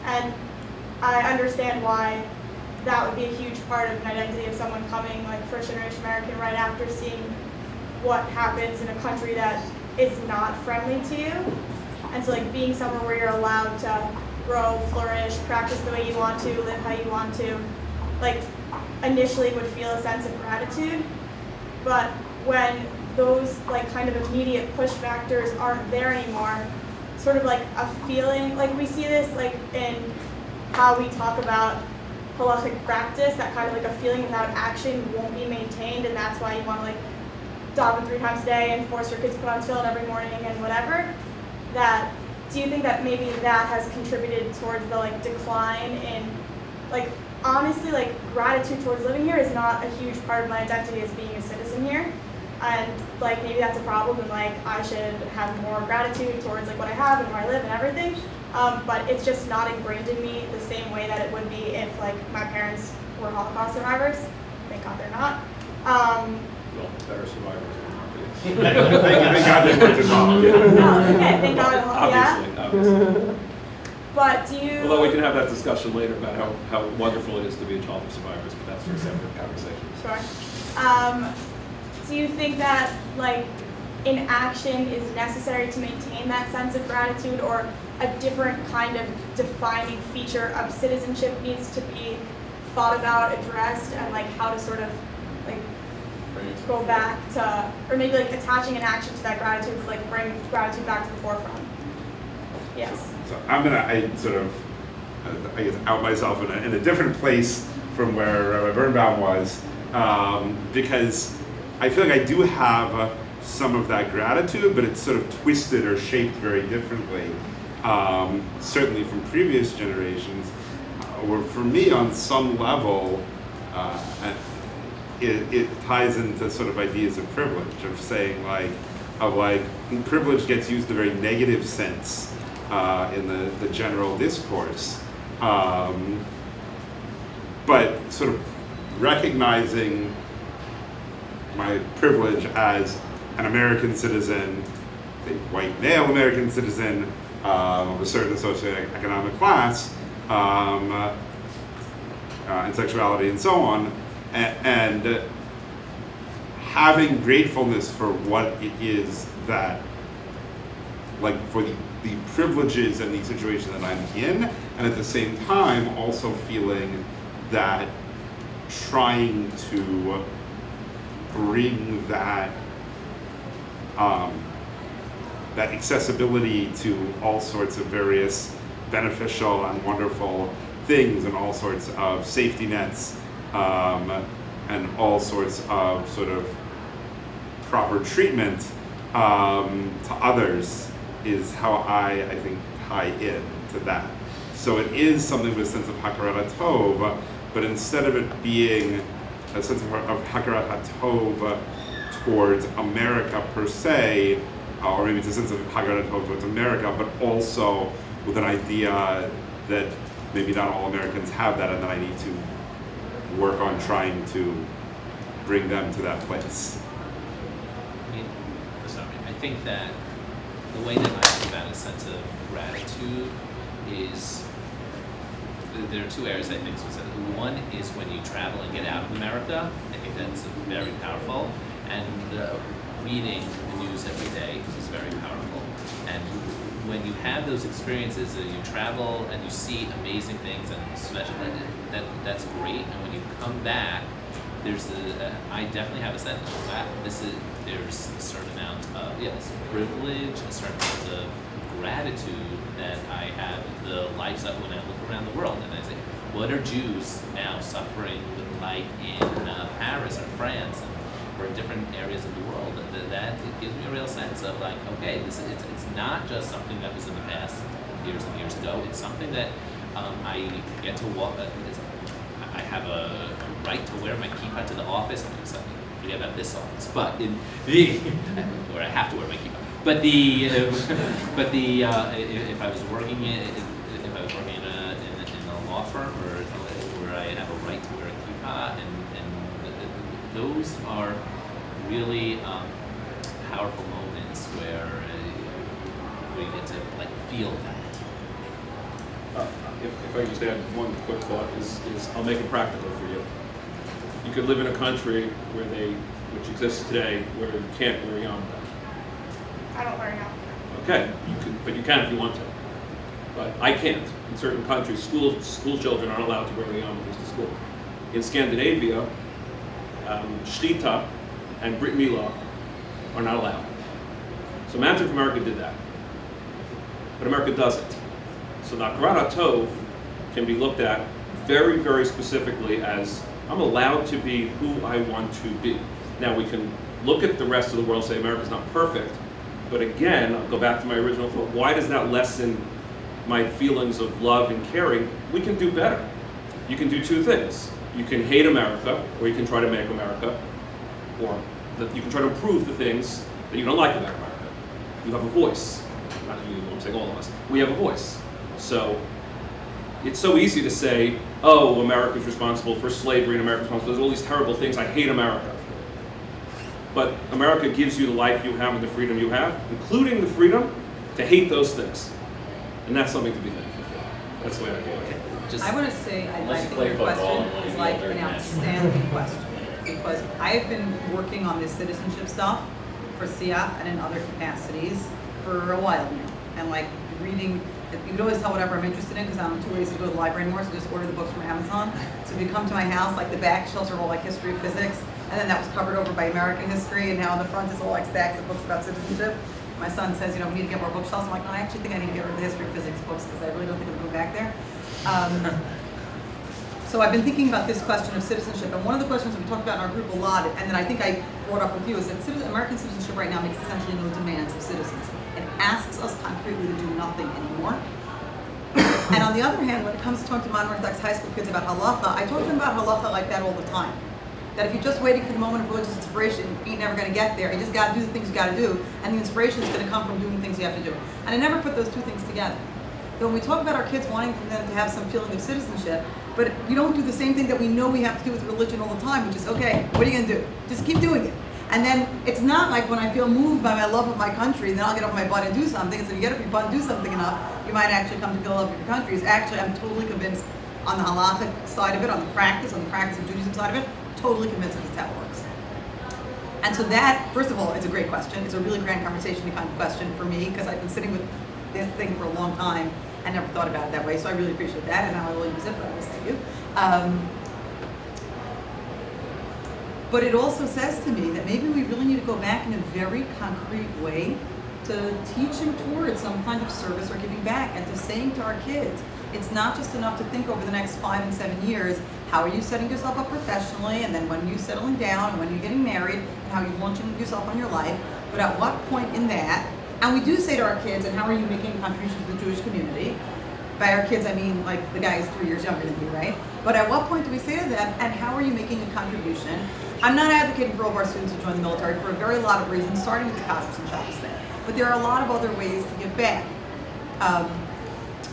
And I understand why that would be a huge part of an identity of someone coming like first generation American right after seeing what happens in a country that is not friendly to you. And so like being somewhere where you're allowed to grow, flourish, practice the way you want to, live how you want to, like initially would feel a sense of gratitude. But when those like kind of immediate push factors aren't there anymore, sort of like a feeling, like we see this like in how we talk about halachic practice, that kind of like a feeling without action won't be maintained, and that's why you want to like daven 3 times a day and force your kids to put on tefillin every morning and whatever. That, do you think that maybe that has contributed towards the like decline in, like honestly like gratitude towards living here is not a huge part of my identity as being a citizen here, and like maybe that's a problem and like I should have more gratitude towards like what I have and where I live and everything. But it's just not ingrained in me the same way that it would be if like my parents were Holocaust survivors. Thank God they're not. Well, better survivors. Thank God they weren't involved. No, okay, thank God. Obviously. But do you? Although we can have that discussion later about how wonderful it is to be a child of survivors, but that's for a separate conversation. Sure. Do you think that like inaction is necessary to maintain that sense of gratitude, or a different kind of defining feature of citizenship needs to be thought about, addressed, and like how to sort of like go back to, or maybe like attaching an action to that gratitude to like bring gratitude back to the forefront? Yes. So I sort of, I guess, out myself in a different place from where Rabbi Birnbaum was, because I feel like I do have some of that gratitude, but it's sort of twisted or shaped very differently, certainly from previous generations, or for me on some level, it ties into sort of ideas of privilege, of saying like privilege gets used in a very negative sense in the general discourse, but sort of recognizing my privilege as an American citizen, a white male American citizen of a certain socioeconomic class, and sexuality and so on, and having gratefulness for what it is that, like for the privileges and the situation that I'm in, and at the same time also feeling that trying to bring that that accessibility to all sorts of various beneficial and wonderful things and all sorts of safety nets and all sorts of sort of proper treatment to others is how I think, tie in to that. So it is something with a sense of Hakarat HaTov, but instead of it being a sense of Hakarat HaTov towards America per se, or maybe it's a sense of Hakarat HaTov towards America, but also with an idea that maybe not all Americans have that, and that I need to work on trying to bring them to that place. I think that the way that I think about a sense of gratitude is, there are two areas I think specifically. One is when you travel and get out of America. I think that's very powerful. And reading the news every day is very powerful. And when you have those experiences, you travel and you see amazing things, and especially that's great. And when you come back, I definitely have a sense of that. There's a certain amount of privilege, a certain amount of gratitude that I have the lives of when I look around the world and I say, what are Jews now suffering like in Paris or France or in different areas of the world? That it gives me a real sense of like, okay, it's not just something that was in the past years and years ago. It's something that I get to walk. I have a right to wear my kippah to the office. Forget about this office, but in the where I have to wear my kippah. But if I was working in a law firm or where I have a right to wear a kippah, and those are really powerful moments where you get to like feel that. If I just add one quick thought, is I'll make it practical for you. You could live in a country which exists today, where you can't wear yarmulke. I don't wear yarmulke. Okay, but you can if you want to. But I can't. In certain countries, school children aren't allowed to wear yarmulkes to school. In Scandinavia, shtita and brit milah are not allowed. So imagine if America did that. But America doesn't. So the Hakarat HaTov can be looked at very, very specifically as I'm allowed to be who I want to be. Now we can look at the rest of the world and say America's not perfect, but again, I'll go back to my original thought, why does that lessen my feelings of love and caring? We can do better. You can do two things. You can hate America, or you can try to make America, or you can try to improve the things that you don't like about America. You have a voice. Not you, I'm saying all of us. We have a voice. So it's so easy to say, oh, America's responsible for slavery and America's responsible for all these terrible things. I hate America. But America gives you the life you have and the freedom you have, including the freedom to hate those things. And that's something to be thankful for. That's the way I feel. Just, I want to say, I Unless you think play your football question and is you like learn an that. outstanding question, because I've been working on this citizenship stuff for SIAF and in other capacities for a while now. And like reading, you can always tell whatever I'm interested in because I'm too lazy to go to the library anymore, so just order the books from Amazon. So if you come to my house, like the back shelves are all like history of physics, and then that was covered over by American history, and now on the front is all like stacks of books about citizenship. My son says, we need to get more bookshelves. I'm like, no, I actually think I need to get rid of the history of physics books because I really don't think I'm going back there. So I've been thinking about this question of citizenship, and one of the questions we talked about in our group a lot, and that I think I brought up with you, is that American citizenship right now makes essentially no demands of citizens. It asks us concretely to do nothing anymore. And on the other hand, when it comes to talking to modern Orthodox high school kids about halacha, I talk to them about halacha like that all the time. That if you're just waiting for the moment of religious inspiration, you ain't never going to get there. You just got to do the things you got to do, and the inspiration is going to come from doing the things you have to do. And I never put those two things together. So when we talk about our kids wanting them to have some feeling of citizenship, but we don't do the same thing that we know we have to do with religion all the time, which is, okay, what are you going to do? Just keep doing it. And then it's not like when I feel moved by my love of my country, then I'll get off my butt and do something. And so if you get off your butt and do something enough, you might actually come to feel love of your country. It's actually, I'm totally convinced on the halachic side of it, on the practice of Judaism side of it, totally convinced that that's how it works. And so that, first of all, it's a great question. It's a really grand conversation kind of question for me, because I've been sitting with this thing for a long time and never thought about it that way. So I really appreciate that, and now I will use it, but I will thank you. But it also says to me that maybe we really need to go back in a very concrete way to teaching towards some kind of service or giving back, and to saying to our kids, it's not just enough to think over the next 5 and 7 years, how are you setting yourself up professionally, and then when you're settling down, and when you're getting married, and how you're launching yourself on your life, but at what point in that, and we do say to our kids, and how are you making a contribution to the Jewish community? By our kids, I mean like the guy is 3 years younger than you, right? But at what point do we say to them, and how are you making a contribution? I'm not advocating for all of our students to join the military for a very lot of reasons, starting with the Kashrus and Shabbos thing. But there are a lot of other ways to give back.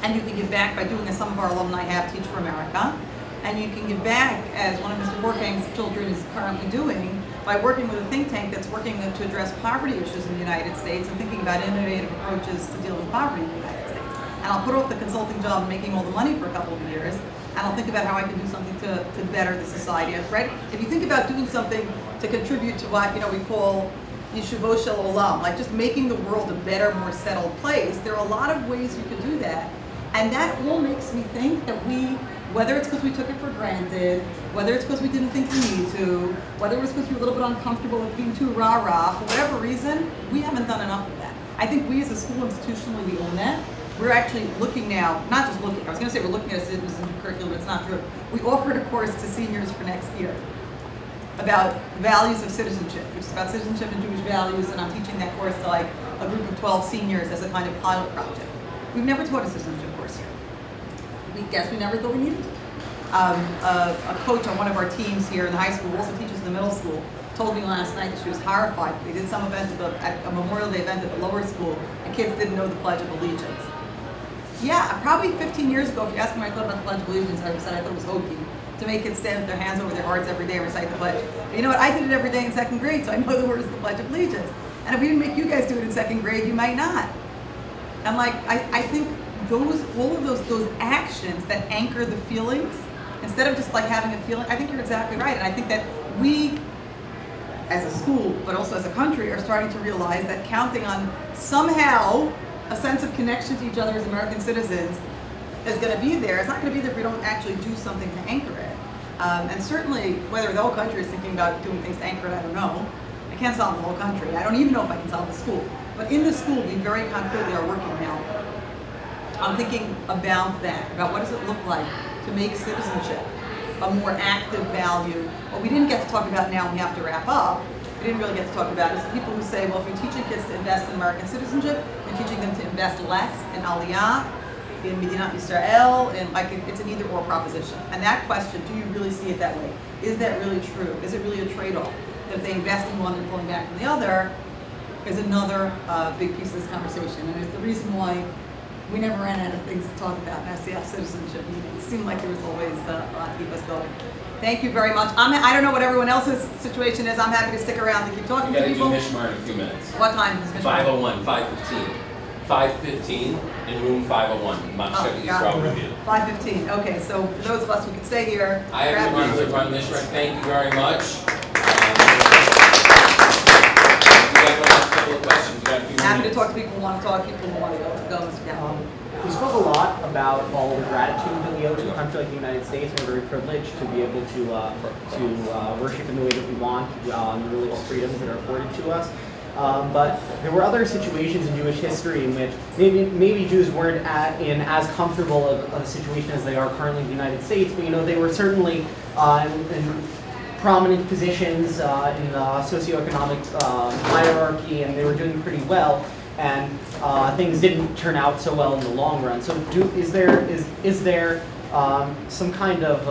And you can give back by doing as some of our alumni have, Teach for America. And you can give back, as one of Mr. Borkang's children is currently doing, by working with a think tank that's working to address poverty issues in the United States and thinking about innovative approaches to dealing with poverty in the United States. And I'll put off the consulting job and making all the money for a couple of years, and I'll think about how I can do something to better the society. Right? If you think about doing something to contribute to what we call Yeshuvo Shel Olam, like just making the world a better, more settled place, there are a lot of ways you could do that. And that all makes me think that whether it's because we took it for granted, whether it's because we didn't think we need to, whether it was because we were a little bit uncomfortable with being too rah-rah, for whatever reason, we haven't done enough of that. I think we as a school institutionally, we own that. We're actually looking now, not just looking, I was going to say we're looking at a citizenship curriculum, but it's not true. We offered a course to seniors for next year about values of citizenship, which is about citizenship and Jewish values, and I'm teaching that course to like a group of 12 seniors as a kind of pilot project. We've never taught a citizenship course here. We guess we never thought we needed to. A coach on one of our teams here in the high school, who also teaches in the middle school, told me last night that she was horrified. They did some event at a Memorial Day event at the lower school, and kids didn't know the Pledge of Allegiance. Yeah, probably 15 years ago, if you asked me what I thought about the Pledge of Allegiance, I would have said I thought it was hokey to make kids stand with their hands over their hearts every day and recite the pledge. But you know what? I did it every day in 2nd grade, so I know the words of the Pledge of Allegiance. And if we didn't make you guys do it in 2nd grade, you might not. And like, I think all of those actions that anchor the feelings, instead of just like having a feeling, I think you're exactly right. And I think that we, as a school, but also as a country, are starting to realize that counting on somehow a sense of connection to each other as American citizens is going to be there. It's not going to be there if we don't actually do something to anchor it. And certainly, whether the whole country is thinking about doing things to anchor it, I don't know. I can't solve the whole country. I don't even know if I can solve the school. But in the school, we very concretely are working now on thinking about that, about what does it look like to make citizenship a more active value. What we didn't get to talk about now, and we have to wrap up, we didn't really get to talk about is the people who say, well, if you're teaching kids to invest in American citizenship, you're teaching them to invest less in Aliyah, in Medinat Yisrael, and like it's an either-or proposition. And that question, do you really see it that way? Is that really true? Is it really a trade-off? That if they invest in one and pulling back from the other, is another big piece of this conversation. And it's the reason why we never ran out of things to talk about in SCF citizenship meetings. It seemed like there was always a lot to keep us going. Thank you very much. I don't know what everyone else's situation is. I'm happy to stick around to keep talking to people. You got to do Mishmar in a few minutes. What time is Mishmar? 5:01, 5:15. 5:15 in room 501, Machshava Yisrael Review. 5:15. Okay, so for those of us who could stay here, I have to run Mishmar. Thank you very much. You have a couple of questions. You got a few happy to minutes. talk to people who want to talk, people who want to go. We spoke a lot about all the gratitude that we owe to a country like the United States. We're very privileged to be able to worship in the way that we want, the religious freedoms that are afforded to us. But there were other situations in Jewish history in which maybe Jews weren't in as comfortable of a situation as they are currently in the United States, but they were certainly in prominent positions in the socioeconomic hierarchy, and they were doing pretty well. And things didn't turn out so well in the long run. So, is there some kind of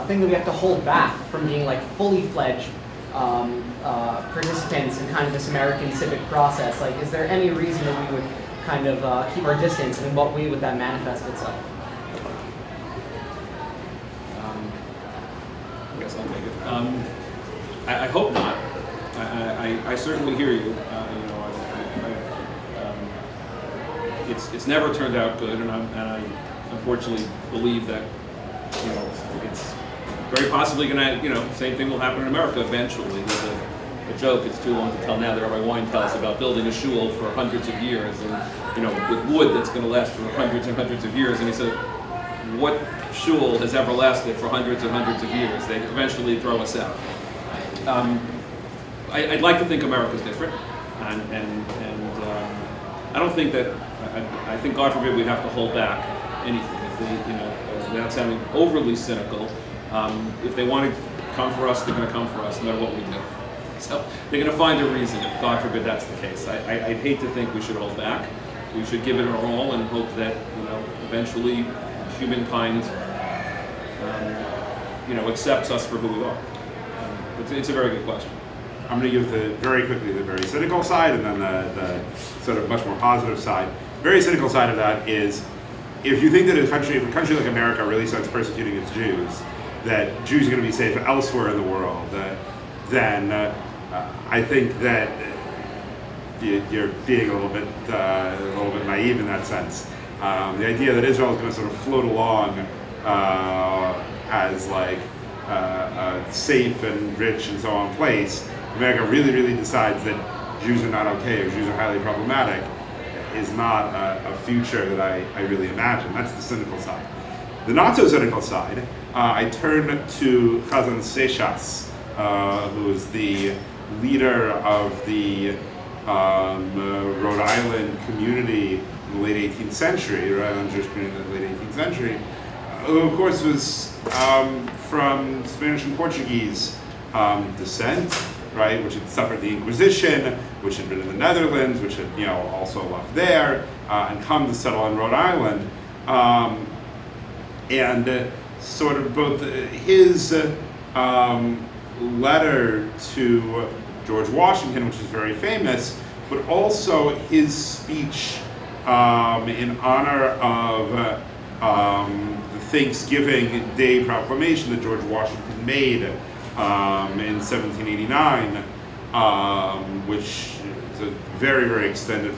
thing that we have to hold back from being like fully fledged participants in kind of this American civic process? Like, is there any reason that we would kind of keep our distance, and in what way would that manifest itself? I guess I'll take it. I hope not. I certainly hear you. It's never turned out good, and I unfortunately believe that it's very possibly going to same thing will happen in America eventually. There's a joke, it's too long to tell now, that Rabbi Wein tells about building a shul for hundreds of years, and with wood that's going to last for hundreds and hundreds of years. And he said, what shul has ever lasted for hundreds and hundreds of years? They eventually throw us out. I'd like to think America's different, and I don't think that, I think God forbid we'd have to hold back anything. If they, without sounding overly cynical, if they want to come for us, they're going to come for us no matter what we do. So they're going to find a reason if God forbid that's the case. I'd hate to think we should hold back. We should give it our all and hope that, eventually humankind, accepts us for who we are. It's a very good question. I'm going to give very quickly the very cynical side and then the sort of much more positive side. Very cynical side of that is, if you think that if a country like America really starts persecuting its Jews, that Jews are going to be safe elsewhere in the world, then I think that you're being a little bit naive in that sense. The idea that Israel is going to sort of float along as like a safe and rich and so on place, America really decides that Jews are not okay or Jews are highly problematic, is not a future that I really imagine. That's the cynical side. The not so cynical side, I turn to Chazan Seixas, who is the leader of the Rhode Island community in the late 18th century, Rhode Island Jewish community in the late 18th century, who of course was from Spanish and Portuguese descent, right, which had suffered the Inquisition, which had been in the Netherlands, which had also left there, and come to settle in Rhode Island. And sort of both his letter to George Washington, which is very famous, but also his speech in honor of the Thanksgiving Day proclamation that George Washington made in 1789, which is a very extended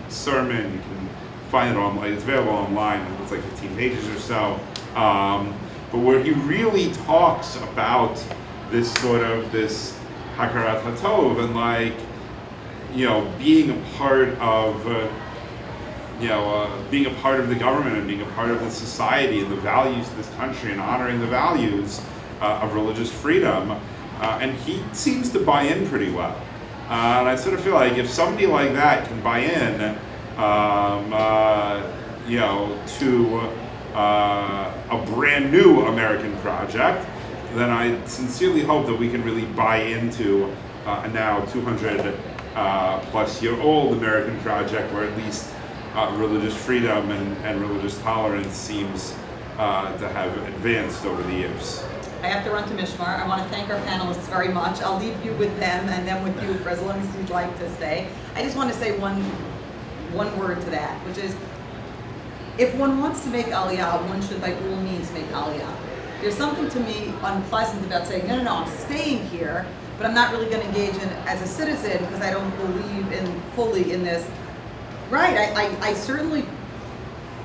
sermon. You can find it online. It's available online. It's like 15 pages or so. But where he really talks about this Hakarat HaTov and being a part of being a part of the government and being a part of the society and the values of this country and honoring the values of religious freedom, and he seems to buy in pretty well. And I sort of feel like if somebody like that can buy in, to a brand new American project, then I sincerely hope that we can really buy into a now 200 plus year old American project where at least religious freedom and religious tolerance seems to have advanced over the years. I have to run to Mishmar. I want to thank our panelists very much. I'll leave you with them and then with you for as long as you'd like to stay. I just want to say one word to that, which is, if one wants to make Aliyah, one should by all means make Aliyah. There's something to me unpleasant about saying, no, I'm staying here, but I'm not really going to engage in as a citizen because I don't believe fully in this. Right, I certainly,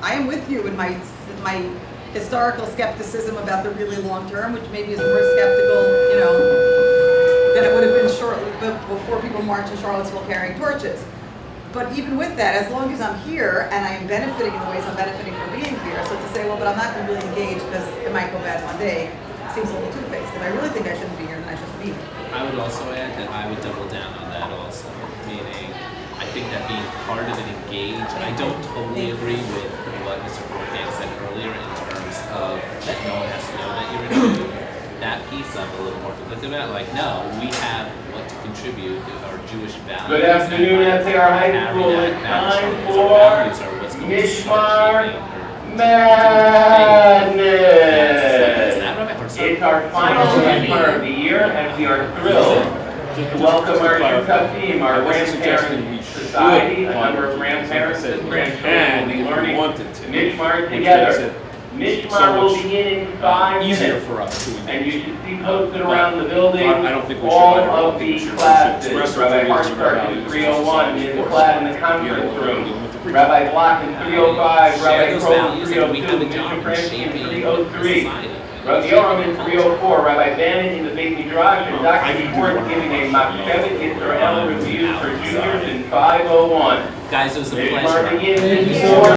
I am with you in my historical skepticism about the really long term, which maybe is more skeptical, than it would have been shortly before people marched in Charlottesville carrying torches. But even with that, as long as I'm here and I am benefiting in the ways I'm benefiting from being here, so to say, well, but I'm not going to really engage because it might go bad one day, seems a little two-faced. If I really think I shouldn't be here, then I shouldn't be here. I would also add that I would double down on that also, meaning I think that being part of it, engaged, I don't totally agree with what Mr. Fortan said earlier in terms of that no one has to know that you're in a group. That piece I'm a little more conflicted about. Like, no, we have what to contribute, our Jewish values. Good afternoon, FAR High School. It's time for Mishmar Madness. It's our final Mishmar of the year, and we are thrilled to welcome our Yukatim, our grandparent society, a number of grandparents and grandchildren will be learning Mishmar together. Mishmar will begin in 5 minutes, for us and you should see posted around the building I don't think we should all either. I don't of think we the should. classes. We should Rabbi express our Hartberg in values 301 to is support. class in the conference room. Rabbi Block in 305, Share Rabbi those Kroll in values and we have 302, a job Mr. in Frankie in shaping 303. society. Rabbi Yoram in 304, Rabbi Bannon in the Beit Midrash, and Dr. Ford giving a Machshevet Yisrael review for juniors in 501. Guys, it was a Mishmar pleasure. begins in 4